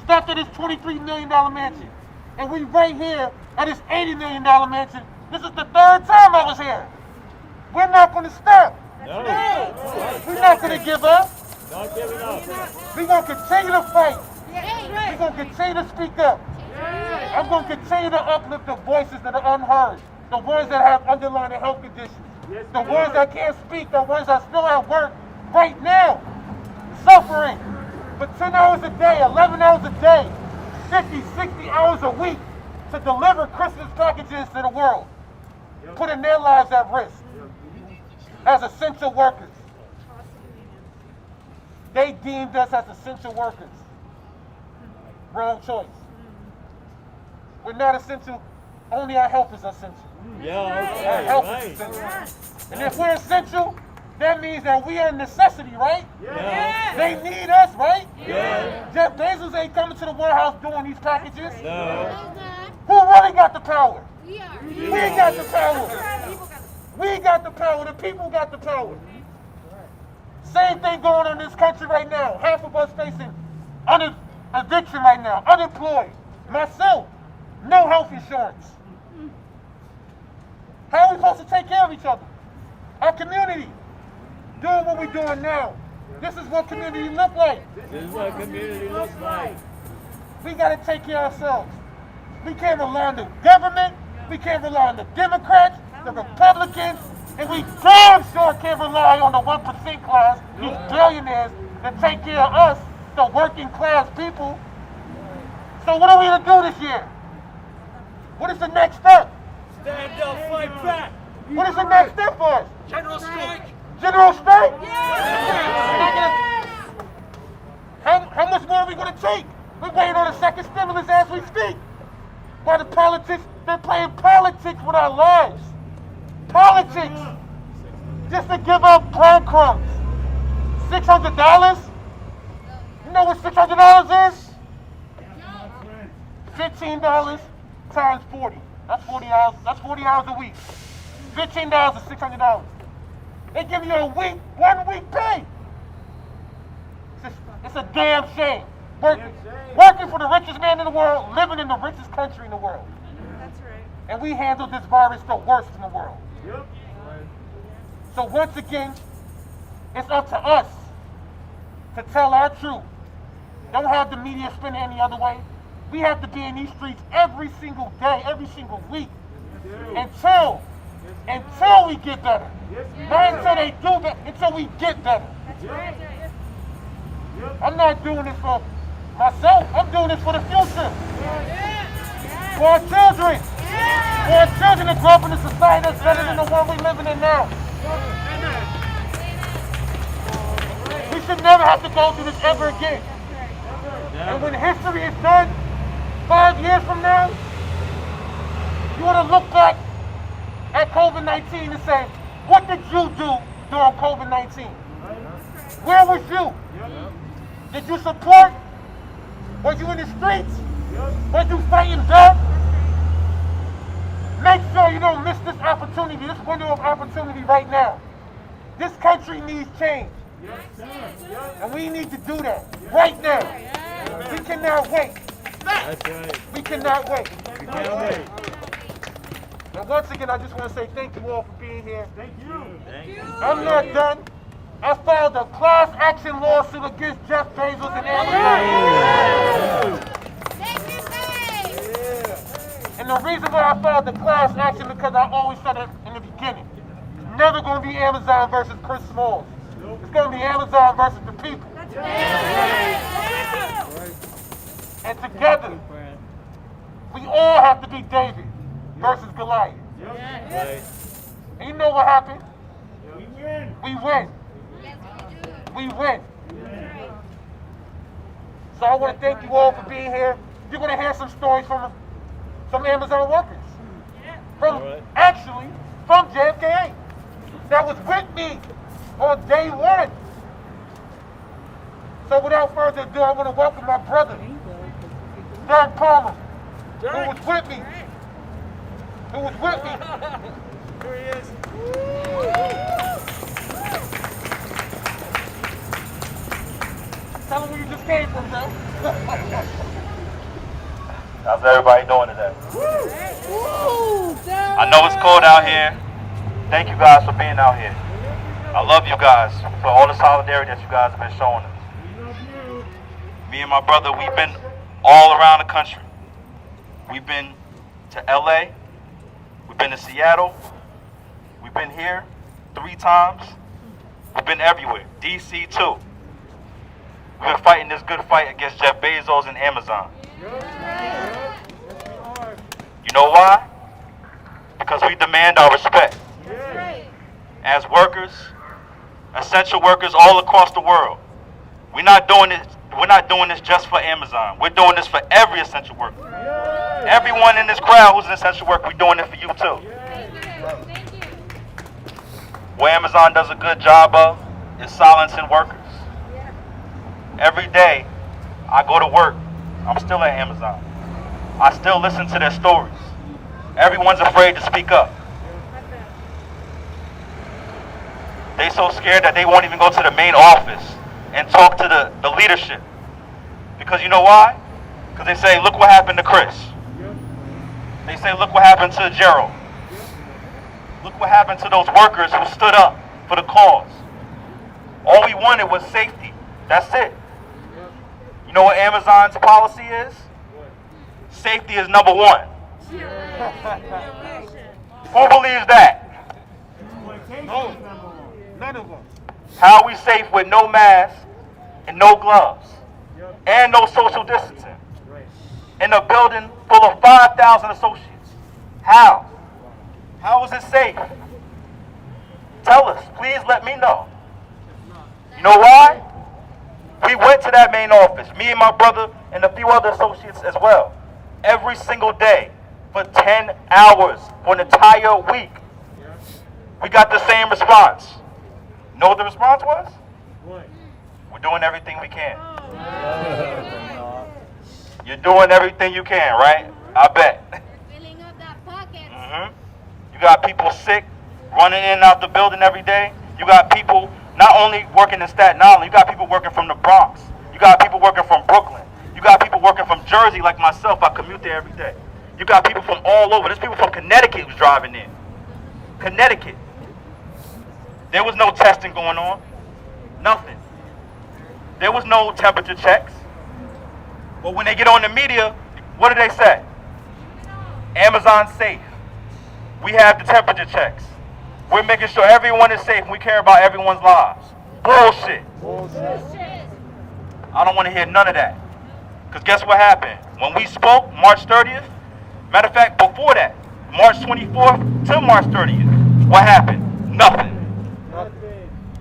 Stopped at his $23 million mansion. And we right here at his $80 million mansion. This is the 3rd time I was here. We're not going to stop. No. We're not going to give up. Not giving up. We're going to continue to fight. Yeah. We're going to continue to speak up. I'm going to continue to uplift the voices that are unheard. The ones that have underlying health conditions. The ones that can't speak. The ones that still at work right now. Suffering for 10 hours a day, 11 hours a day, 50, 60 hours a week to deliver Christmas packages to the world. Putting their lives at risk as essential workers. They deemed us as essential workers. Wrong choice. We're not essential, only our health is essential. Yeah, Our health is essential. And if we're essential, that means that we are a necessity, right? Yeah. They need us, right? Yeah. Jeff Bezos ain't coming to the warehouse doing these packages. No. Who really got the power? We are. We got the power. We got the power. The people got the power. Same thing going on in this country right now. Half of us facing eviction right now, unemployed. Myself, no health insurance. How are we supposed to take care of each other? Our community, doing what we're doing now. This is what community look like. This is what community looks like. We got to take care of ourselves. We can't rely on the government. We can't rely on the Democrats, the Republicans, and we damn sure can't rely on the 1% class, these billionaires, to take care of us, the working class people. So what are we going to do this year? What is the next step? Stand up, fight back. What is the next step for us? General strike. General strike? How much more are we going to take? We're waiting on a second stimulus as we speak. While the politics, they're playing politics with our lives. Politics. Just to give up breadcrumbs. $600? You know what $600 is? $15 times 40. That's 40 hours. That's 40 hours a week. $15 is $600. They give you a week, 1 week pay. It's a damn shame. Working for the richest man in the world, living in the richest country in the world. That's right. And we handled this virus the worst in the world. Yep. So once again, it's up to us to tell our truth. Don't have the media spin it any other way. We have to be in these streets every single day, every single week, until we get better. Not until they do that, until we get better. That's right. I'm not doing this for myself. I'm doing this for the future. For our children. For our children to grow up in a society that's better than the one we're living in now. We should never have to go through this ever again. And when history is done, 5 years from now, you want to look back at COVID-19 and say, what did you do during COVID-19? Where was you? Did you support? Were you in the streets? Were you fighting back? Make sure you don't miss this opportunity, this window of opportunity right now. This country needs change. And we need to do that right now. We cannot wait. That's right. We cannot wait. We can't wait. And once again, I just want to say thank you all for being here. Thank you. Thank you. I'm not done. I filed a class action lawsuit against Jeff Bezos and Amazon. And the reason why I filed the class action because I always said it in the beginning. It's never going to be Amazon versus Chris Smalls. It's going to be Amazon versus the people. And together, we all have to be David versus Goliath. Right. And you know what happened? We win. We win. We win. So I want to thank you all for being here. You're going to hear some stories from some Amazon workers. Actually, from JFK that was with me on day one. So without further ado, I want to welcome my brother, Derek Palmer, who was with me. Here he is. Tell him where you just came from, Joe. How's everybody doing today? I know it's cold out here. Thank you guys for being out here. I love you guys for all the solidarity that you guys have been showing us. Me and my brother, we've been all around the country. We've been to LA, we've been to Seattle, we've been here 3 times, we've been everywhere, DC too. We've been fighting this good fight against Jeff Bezos and Amazon. You know why? Because we demand our respect. As workers, essential workers all across the world. We're not doing this just for Amazon. We're doing this for every essential worker. Everyone in this crowd who's an essential worker, we're doing it for you too. What Amazon does a good job of is silencing workers. Every day I go to work, I'm still at Amazon. I still listen to their stories. Everyone's afraid to speak up. They so scared that they won't even go to the main office and talk to the leadership. Because you know why? Because they say, look what happened to Chris. They say, look what happened to Gerald. Look what happened to those workers who stood up for the cause. All we wanted was safety. That's it. You know what Amazon's policy is? Safety is number 1. Who believes that? No. None of us. How are we safe with no mask and no gloves and no social distancing in a building full of 5,000 associates? How? How is it safe? Tell us. Please let me know. You know why? We went to that main office, me and my brother and a few other associates as well, every single day for 10 hours for an entire week. We got the same response. You know what the response was? We're doing everything we can. You're doing everything you can, right? I bet. Filling up that pocket. You got people sick, running in and out the building every day. You got people not only working in Staten Island, you got people working from the Bronx, Jersey like myself, I commute there every day. You got people from all over. There's people from Connecticut who's driving in. Connecticut. There was no testing going on. Nothing. There was no temperature checks. But when they get on the media, what do they say? Amazon's safe. We have the temperature checks. We're making sure everyone is safe and we care about everyone's lives. Bullshit. I don't want to hear none of that. Because guess what happened? When we spoke, March 30th, matter of fact, before that, March 24th to March 30th, what happened? Nothing.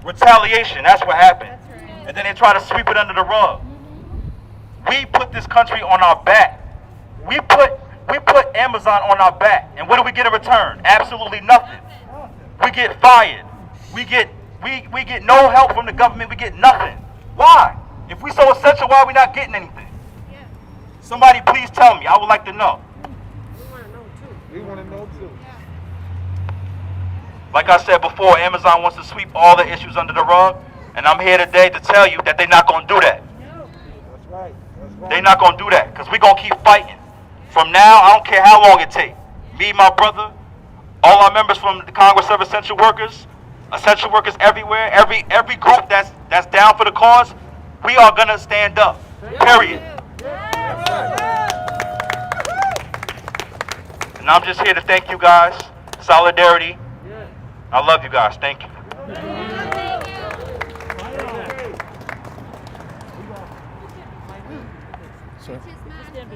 Retaliation, that's what happened. And then they try to sweep it under the rug. We put this country on our back. We put Amazon on our back. And what do we get in return? Absolutely nothing. We get fired. We get no help from the government. We get nothing. Why? If we so essential, why are we not getting anything? Somebody please tell me. I would like to know. We want to know too. Like I said before, Amazon wants to sweep all the issues under the rug. And I'm here today to tell you that they're not going to do that. That's right. They're not going to do that because we're going to keep fighting. From now, I don't care how long it takes. Me, my brother, all our members from the Congress of essential workers everywhere, every group that's down for the cause, we are going to stand up. Period. And I'm just here to thank you guys. Solidarity. I love you guys. Thank you.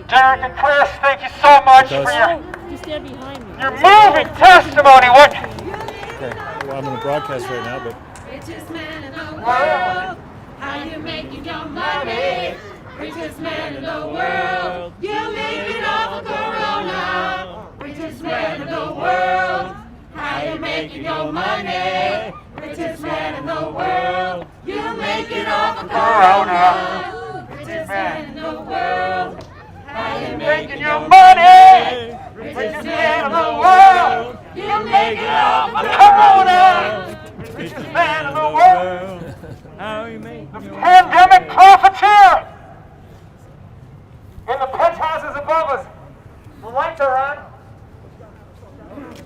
Derek and Chris, thank you so much for your moving testimony. What? Okay. Well, I'm going to broadcast right now, but Richest man in the world, how you making your money? Richest man in the world, you make it off of Corona. Richest man in the world, how you making your money? Richest man in the world, you make it off of Corona. Richest man in the world, how you making your money? Richest man in the world, you make it off of Corona. Richest man in the world, the pandemic profiteer. In the penthouses above us, the lights are on.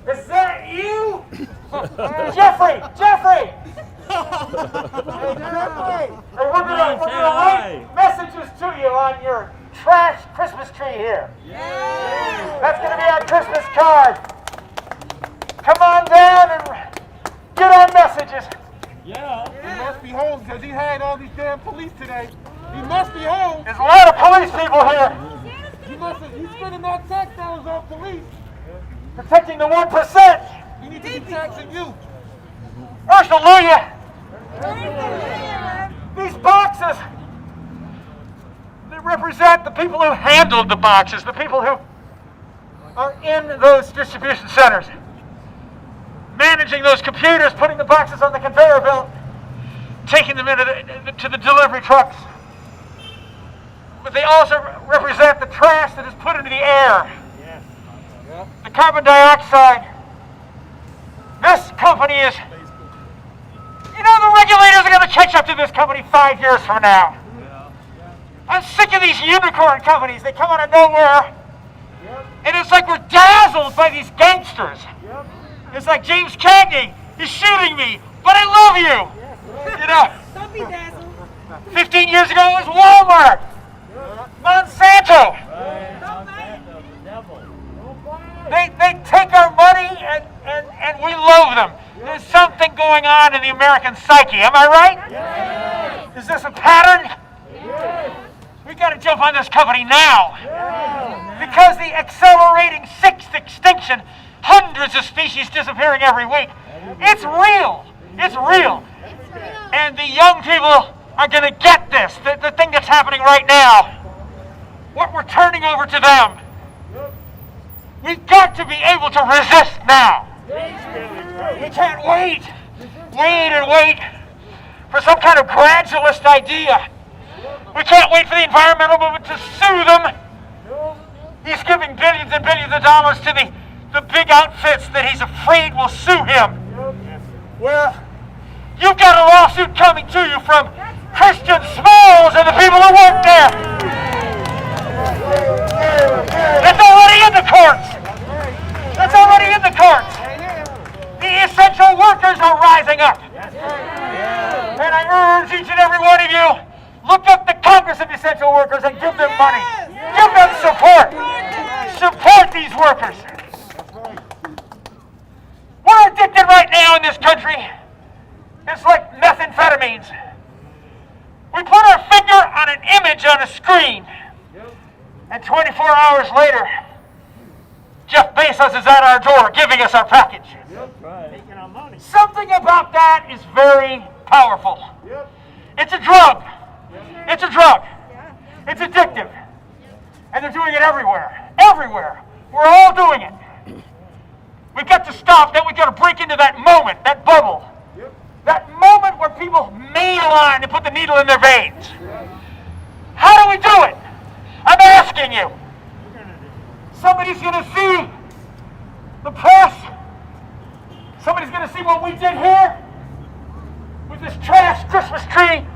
Is that you? Jeffrey! And we're gonna write messages to you on your trash Christmas tree here. That's gonna be our Christmas card. Come on down and get our messages. He must be home because he had all these damn police today. He must be home. There's a lot of police people here He's spending that tax dollars on police. protecting the 1%. He needs to be taxing you. Hallelujah. These boxes, they represent the people who handled the boxes, the people who are in those distribution centers, managing those computers, putting the boxes on the conveyor belt, taking them to the delivery trucks. But they also represent the trash that is put into the air, the carbon dioxide. This company is, the regulators are going to catch up to this company 5 years from now. I'm sick of these unicorn companies. They come out of nowhere, and it's like we're dazzled by these gangsters. It's like James Cagney, he's shooting me, but I love you. Don't be dazzled. 15 years ago it was Walmart, Monsanto. They take our money and we love them. There's something going on in the American psyche. Am I right? Yes. Is this a pattern? Yes. We got to jump on this company now. Yes. Because the accelerating sixth extinction, hundreds of species disappearing every week. It's real. It's real. And the young people are going to get this. The thing that's happening right now. What we're turning over to them. We've got to be able to resist now. We can't wait for some kind of gradualist idea. We can't wait for the environmental movement to sue them. He's giving billions and billions of dollars to the big outfits that he's afraid will sue him. Well, you've got a lawsuit coming to you from Christian Smalls and the people who work there. Look up the Congress of Essential Workers and give them money. Give them support. Support these workers. We're addicted right now in this country. It's like methamphetamines. We put our finger on an image on a screen, and 24 hours later, Jeff Bezos is at our door giving us our package. Taking our money. Something about that is very powerful. It's a drug. It's a drug. It's addictive. And they're doing it everywhere. Everywhere. We're all doing it. We've got to stop that. We've got to break into that moment, that bubble. That moment where people mainline and put the needle in their veins. How do we do it? I'm asking you. Somebody's going to see the press. Somebody's going to see what we did here with this trash Christmas tree.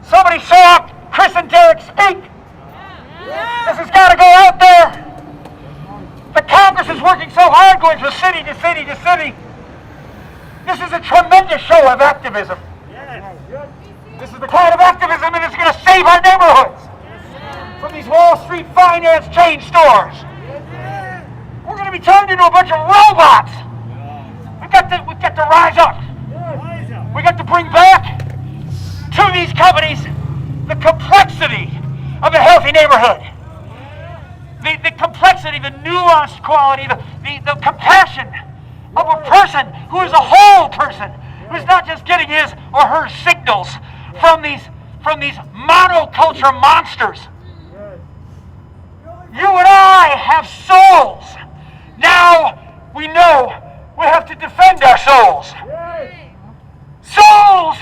Somebody saw Chris and Derek speak. This has got to go out there. The Congress is working so hard going from city to city to city. This is a tremendous show of activism. This is the kind of activism that is going to save our neighborhoods from these Wall Street finance chain stores. We're going to be turned into a bunch of robots. We've got to rise up. We've got to bring back to these companies the complexity of a healthy neighborhood. The complexity, the nuanced quality, the compassion of a person who is a whole person, who's not just getting his or her signals from these monoculture monsters. You and I have souls. Now we know we have to defend our souls. Souls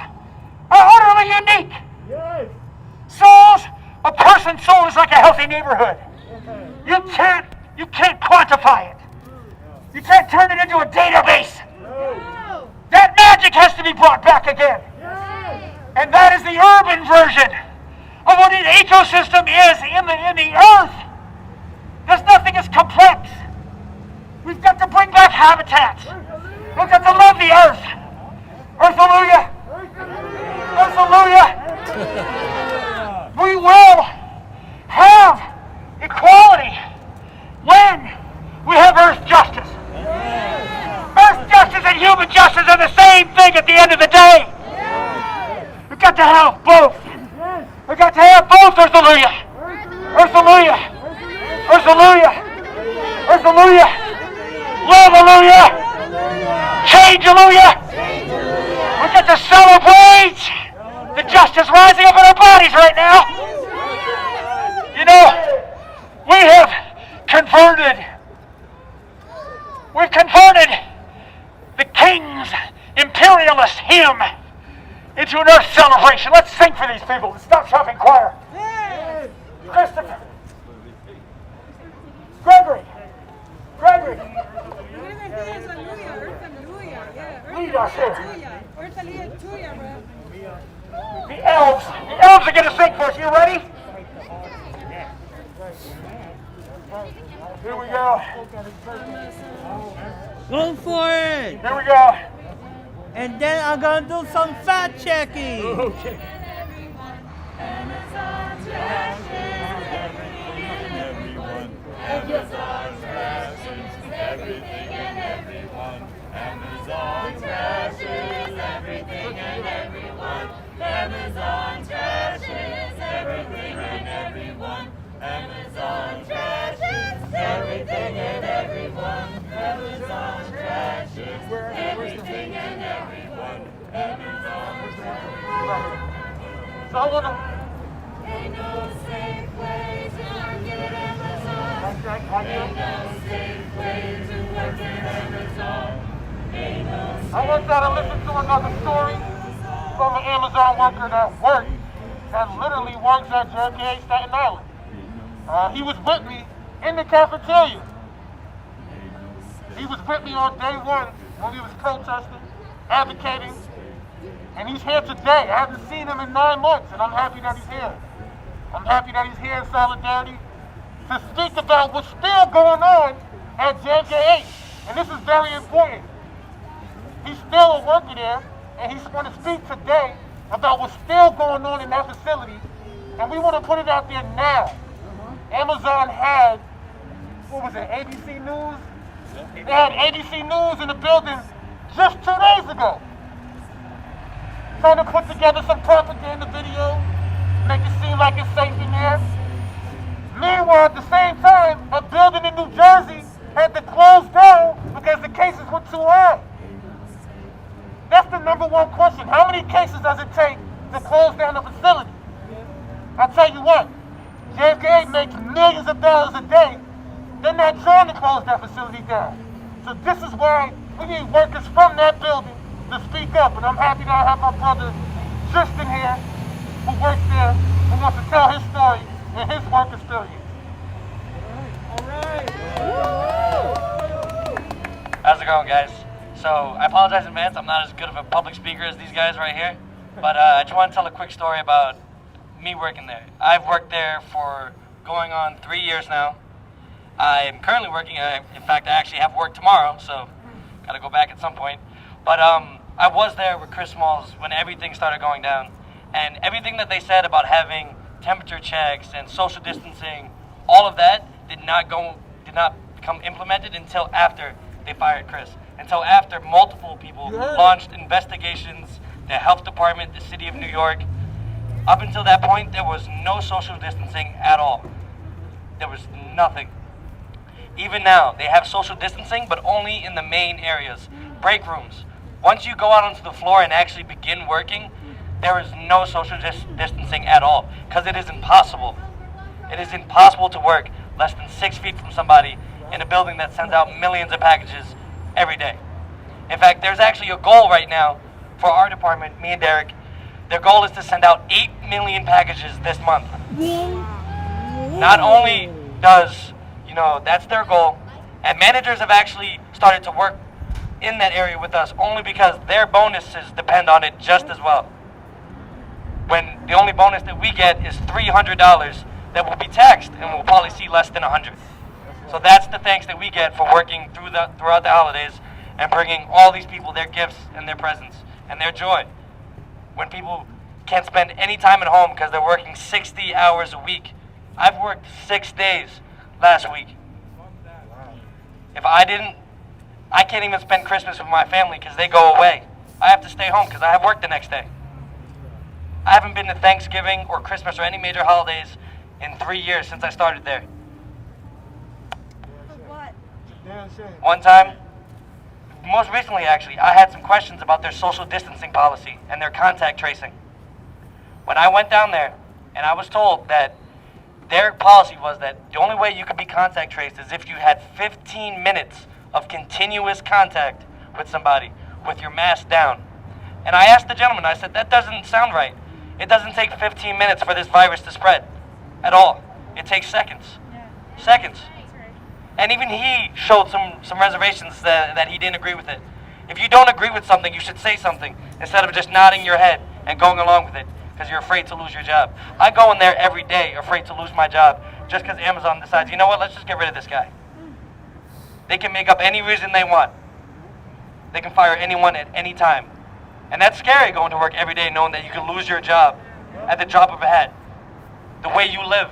are utterly unique. Souls, a person's soul is like a healthy neighborhood. You can't quantify it. You can't turn it into a database. That magic has to be brought back again. And that is the urban version of what an ecosystem is in the earth. There's nothing as complex. We've got to bring back habitats. We've got to love the earth. Earth-alleluia. Earth-alleluia. We will have equality when we have earth justice. Earth justice and human justice are the same thing at the end of the day. We've got to have both. We've got to have both, Earth-alleluia. Earth-alleluia. Earth-alleluia. Earth-alleluia. Love-alleluia. Change-alleluia. We've got to celebrate the justice rising up in our bodies right now. You know, we have we've converted the king's imperialist hymn into an earth celebration. Let's sing for these people. The Stop Shopping Choir. Christopher. Gregory. Lead us here. The elves are going to sing for us. You ready? Here we go. Go for it! Here we go. And then I'm gonna do some fact checking. Okay. Amazon trashes everything and everyone. Amazon trashes everything and everyone. Amazon trashes everything and everyone. Amazon trashes everything and everyone. Amazon trashes everything and everyone. Amazon trashes. So I want to. Ain't no safe way to work at Amazon. Ain't no safe way to work at Amazon. Ain't no safe I want y'all to listen to another story from an Amazon worker that literally works at decay, Staten Island. He was with me in the cafeteria. He was with me on day one when we was protesting, advocating, and he's here today. I haven't seen him in 9 months, and I'm happy that he's here. I'm happy that he's here in solidarity to speak about what's still going on at JK8. And this is very important. He's still a worker there, and he's going to speak today about what's still going on in that facility, and we want to put it out there now. Amazon had, what was it, ABC News? They had ABC News in the building just 2 days ago. Trying to put together some propaganda video, make it seem like it's safe in there. Meanwhile, at the same time, a building in New Jersey had to close down because the cases were too high. That's the number one question. How many cases does it take to close down a facility? I'll tell you what, JFK makes millions of dollars a day. They're not trying to close that facility down. So this is why we need workers from that building to speak up. And I'm happy that I have my brother Tristan here, who works there, who wants to tell his story and his work experience. How's it going, guys? So I apologize in advance. I'm not as good of a public speaker as these guys right here, but I just want to tell a quick story about me working there. I've worked there for going on 3 years now. I'm currently working. In fact, I actually have work tomorrow, so got to go back at some point. But I was there with Chris Smalls when everything started going down, and everything that they said about having temperature checks and social distancing, all of that did not become implemented until after they fired Chris. Until after multiple people launched investigations, the health department, the city of New York. Up until that point, there was no social distancing at all. There was nothing. Even now, they have social distancing, but only in the main areas, break rooms. Once you go out onto the floor and actually begin working, there is no social distancing at all, because it is impossible. It is impossible to work less than 6 feet from somebody in a building that sends out millions of packages every day. In fact, there's actually a goal right now for our department, me and Derek. Their goal is to send out 8 million packages this month. Not only does, that's their goal, and managers have actually started to work in that area with us only because their bonuses depend on it just as well. When the only bonus that we get is $300 that will be taxed and we'll probably see less than $100. So that's the thanks that we get for working throughout the holidays and bringing all these people their gifts and their presents and their joy. When people can't spend any time at home because they're working 60 hours a week. I've worked 6 days last week. If I can't even spend Christmas with my family because they go away. I have to stay home because I have work the next day. I haven't been to Thanksgiving or Christmas or any major holidays in 3 years since I started there. One time, most recently actually, I had some questions about their social distancing policy and their contact tracing. When I went down there and I was told that their policy was that the only way you could be contact traced is if you had 15 minutes of continuous contact with somebody with your mask down. And I asked the gentleman, I said, that doesn't sound right. It doesn't take 15 minutes for this virus to spread at all. It takes seconds. Seconds. And even he showed some reservations that he didn't agree with it. If you don't agree with something, you should say something instead of just nodding your head and going along with it because you're afraid to lose your job. I go in there every day afraid to lose my job just because Amazon decides, you know what, let's just get rid of this guy. They can make up any reason they want. They can fire anyone at any time. And that's scary going to work every day knowing that you can lose your job at the drop of a hat. The way you live,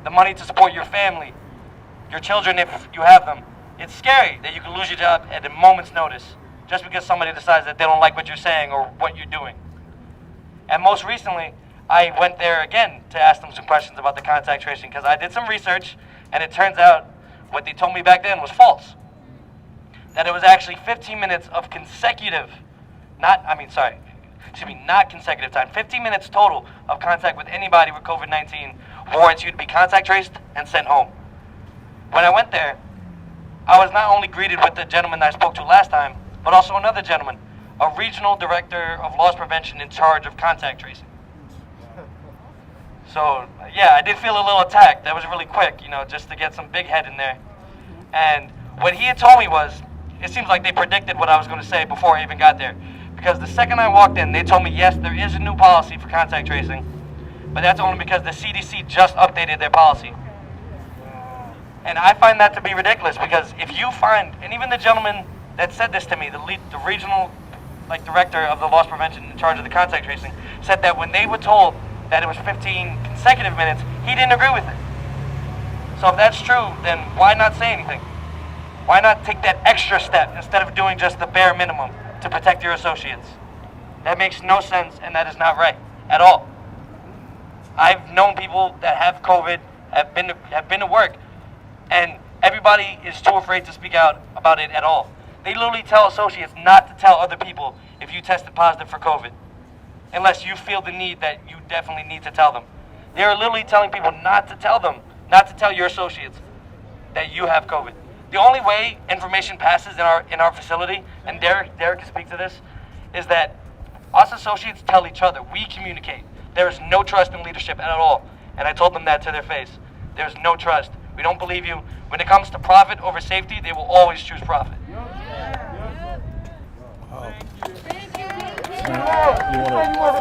the money to support your family, your children if you have them. It's scary that you can lose your job at a moment's notice just because somebody decides that they don't like what you're saying or what you're doing. And most recently, I went there again to ask them some questions about the contact tracing because I did some research and it turns out what they told me back then was false. That it was actually 15 minutes of not consecutive time, 15 minutes total of contact with anybody with COVID-19 warrants you to be contact traced and sent home. When I went there, I was not only greeted with the gentleman I spoke to last time, but also another gentleman, a regional director of loss prevention in charge of contact tracing. So, yeah, I did feel a little attacked. That was really quick, just to get some big head in there. And what he had told me was, it seems like they predicted what I was going to say before I even got there. Because the second I walked in, they told me, yes, there is a new policy for contact tracing, but that's only because the CDC just updated their policy. And I find that to be ridiculous because if you find, and even the gentleman that said this to me, the regional director of the loss prevention in charge of the contact tracing, said that when they were told that it was 15 consecutive minutes, he didn't agree with it. So if that's true, then why not say anything? Why not take that extra step instead of doing just the bare minimum to protect your associates? That makes no sense, and that is not right at all. I've known people that have COVID, have been to work, and everybody is too afraid to speak out about it at all. They literally tell associates not to tell other people if you tested positive for COVID, unless you feel the need that you definitely need to tell them. They're literally telling people not to tell them, not to tell your associates that you have COVID. The only way information passes in our facility, and Derek can speak to this, is that us associates tell each other. We communicate. There is no trust in leadership at all. And I told them that to their face. There's no trust. We don't believe you. When it comes to profit over safety, they will always choose profit. You want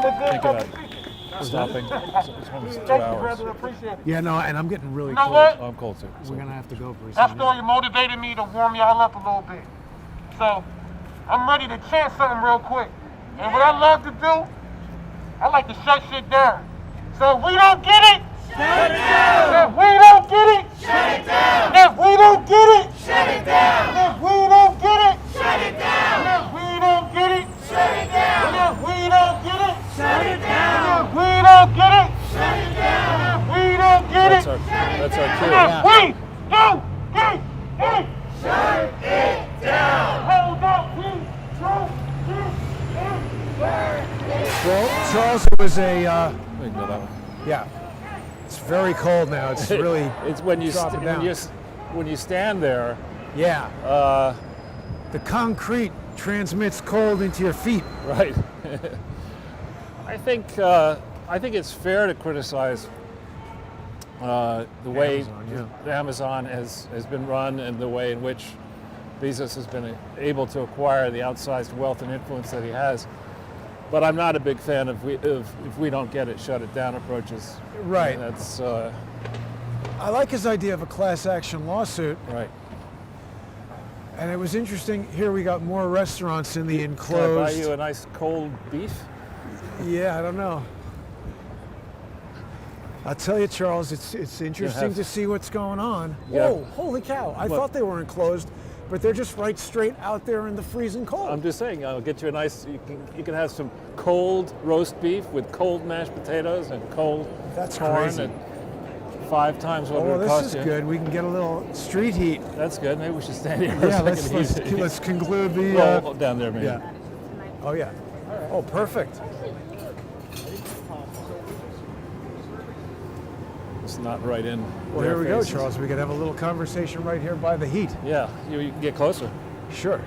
to think about stopping? It's almost 2 hours. Yeah, no, and I'm getting really You know cold. what? I'm cold too. We're gonna have to go pretty That soon. story motivated me to warm y'all up a little bit. So, I'm ready to chant something real quick. And what I love to do, I like to shut shit down. So if we don't get it, shut it down. If we don't get it, shut it down. If we don't get it, shut it down. If we don't get it, shut it down. If we don't get it, shut it down. If we don't get it, shut it down. If we don't get it, shut it down. If we don't get it, That's our cue. if we don't get it, shut it down. Hold up, we don't get it. Well, Charles, it was a We can go that way. yeah. It's very cold now. It's really It's when you dropping down. when you stand there. Yeah. The concrete transmits cold into your feet. Right. I think it's fair to criticize the way Amazon has been run and the way in which Bezos has been able to acquire the outsized wealth and influence that he has. But I'm not a big fan of if we don't get it, shut it down approaches. Right. That's I like his idea of a class action lawsuit. right. And it was interesting. Here we got more restaurants in the Can I enclosed. buy you a nice cold beef? Yeah, I don't know. I'll tell you, Charles, it's interesting to see what's going on. Yeah. Whoa, holy cow. I thought they were enclosed, but they're just right straight out there in the freezing cold. I'm just saying, I'll get you a nice. You can have some cold roast beef with cold mashed potatoes and cold That's corn crazy. at 5 times what it Oh, would this cost is you. good. We can get a little street heat. That's good. Maybe we should stand here for Yeah, a second. let's conclude the. Roll down there, maybe. Yeah. Oh yeah. Oh, perfect. It's not right in. Well, their here we go, faces. Charles. We could have a little conversation right here by the heat. Yeah, you can get closer. Sure.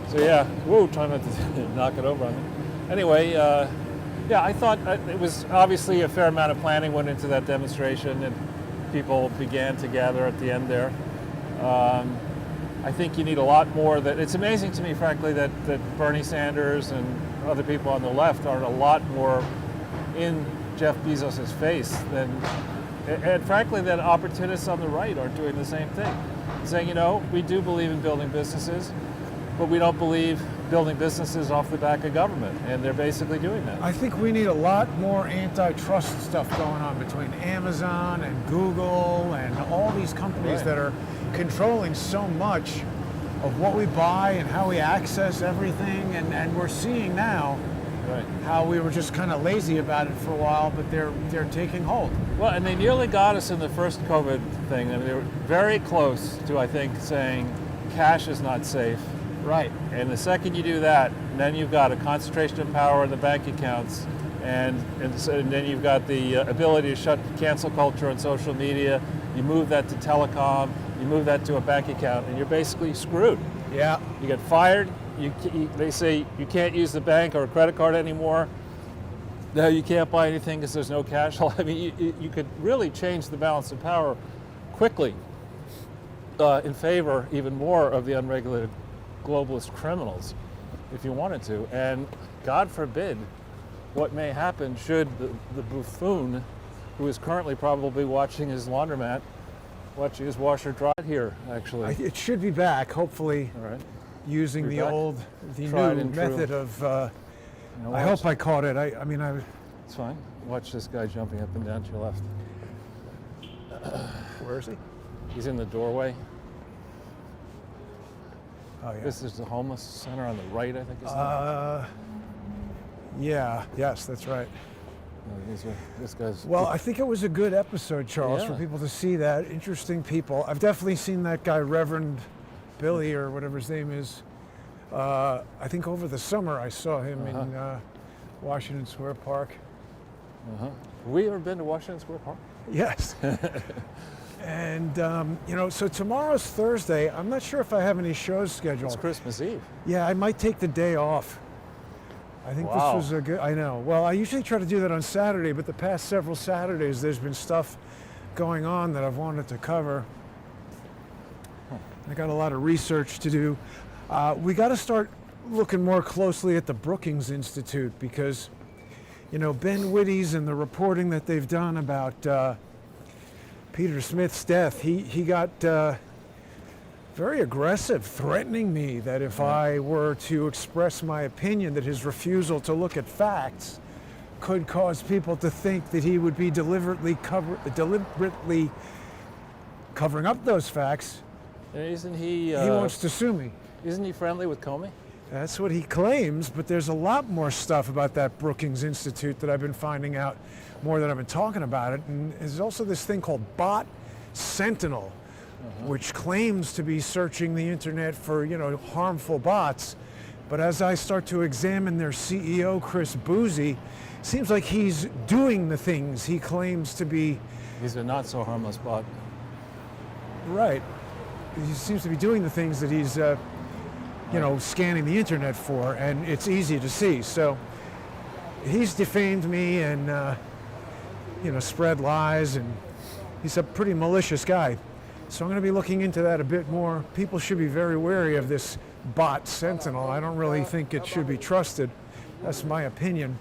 So yeah, whoa, try not to knock it over on me. Anyway, yeah, I thought it was obviously a fair amount of planning went into that demonstration, and people began to gather at the end there. I think you need a lot more. It's amazing to me, frankly, that Bernie Sanders and other people on the left aren't a lot more in Jeff Bezos' face than, and frankly, that opportunists on the right aren't doing the same thing. Saying, you know, we do believe in building businesses, but we don't believe building businesses off the back of government, and they're basically doing that. I think we need a lot more antitrust stuff going on between Amazon and Google and all these companies Right. that are controlling so much of what we buy and how we access everything. And we're seeing now Right. how we were just kind of lazy about it for a while, but they're taking hold. Well, and they nearly got us in the first COVID thing. I mean, they were very close to, I think, saying cash is not safe. Right. And the second you do that, then you've got a concentration of power in the bank accounts, and then you've got the ability to cancel culture on social media. You move that to telecom, you move that to a bank account, and you're basically screwed. Yeah. You get fired. They say you can't use the bank or a credit card anymore. No, you can't buy anything because there's no cash. I mean, you could really change the balance of power quickly in favor even more of the unregulated globalist criminals if you wanted to. And God forbid what may happen should the buffoon, who is currently probably watching his laundromat, watching his washer dry here, actually. It should be back, hopefully. All right. Using We're the back. old, the Tried new and true. method of know, I hope I caught it. I mean, It's fine. Watch this guy jumping up and down to your left. where is he? He's in the doorway. Oh, yeah. This is the homeless center on the right, I think. Yeah, yes, that's right. This guy's. Well, I think it was a good episode, Charles, for Yeah. people to see that. Interesting people. I've definitely seen that guy, Reverend Billy, or whatever his name is. I think over the summer I saw him in Washington Square Park. Have we ever been to Washington Square Park? Yes. And, you know, so tomorrow's Thursday. I'm not sure if I have any shows scheduled. It's Christmas Eve. Yeah, I might take the day off. I think Wow. this was a good, I know. Well, I usually try to do that on Saturday, but the past several Saturdays there's been stuff going on that I've wanted to cover. I got a lot of research to do. We got to start looking more closely at the Brookings Institute because, you know, Ben Wittes and the reporting that they've done about Peter Smith's death, he got very aggressive, threatening me that if I were to express my opinion that his refusal to look at facts could cause people to think that he would be deliberately covering up those facts. Isn't he? He wants to sue me. Isn't he friendly with Comey? That's what he claims, but there's a lot more stuff about that Brookings Institute that I've been finding out more than I've been talking about it. And there's also this thing called Bot Sentinel, which claims to be searching the internet for, you know, harmful bots. But as I start to examine their CEO, Chris Boozy, seems like he's doing the things he claims to be. He's a not so harmless bot. Right. He seems to be doing the things that he's, you know, scanning the internet for, and it's easy to see. So he's defamed me and, you know, spread lies, and he's a pretty malicious guy. So I'm going to be looking into that a bit more. People should be very wary of this Bot Sentinel. I don't really think it should be trusted. That's my opinion.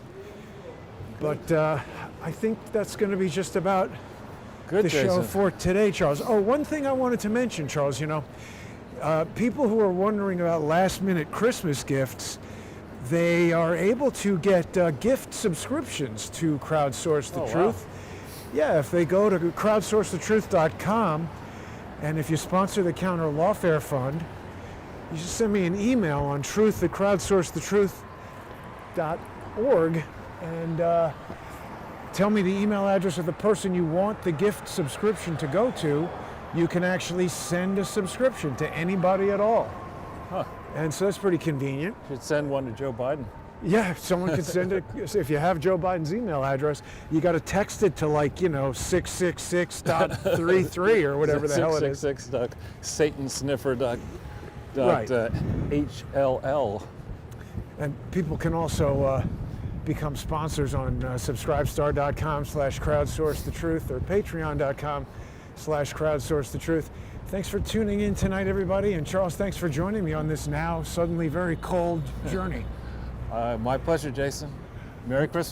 But I think that's going to be just about Good, the show Jason. for today, Charles. Oh, one thing I wanted to mention, Charles, you know, people who are wondering about last-minute Christmas gifts, they are able to get gift subscriptions to Crowdsource the Truth. Yeah, if they go to crowdsourcethetruth.com, and if you sponsor the Counter Lawfare Fund, you just send me an email on truth@crowdsourcethetruth.org and tell me the email address of the person you want the gift subscription to go to. You can actually send a subscription to anybody at all. Huh. And so that's pretty convenient. Should send one to Joe Biden. Yeah, if someone could send it. If you have Joe Biden's email address, you got to text it to, like, you know, 666.33 or whatever the hell it is. 666.satansniffer.HLL. And people can also become sponsors on subscribestar.com/crowdsourcethetruth or patreon.com/crowdsourcethetruth. Thanks for tuning in tonight, everybody. And Charles, thanks for joining me on this now suddenly very cold journey. My pleasure, Jason. Merry Christmas.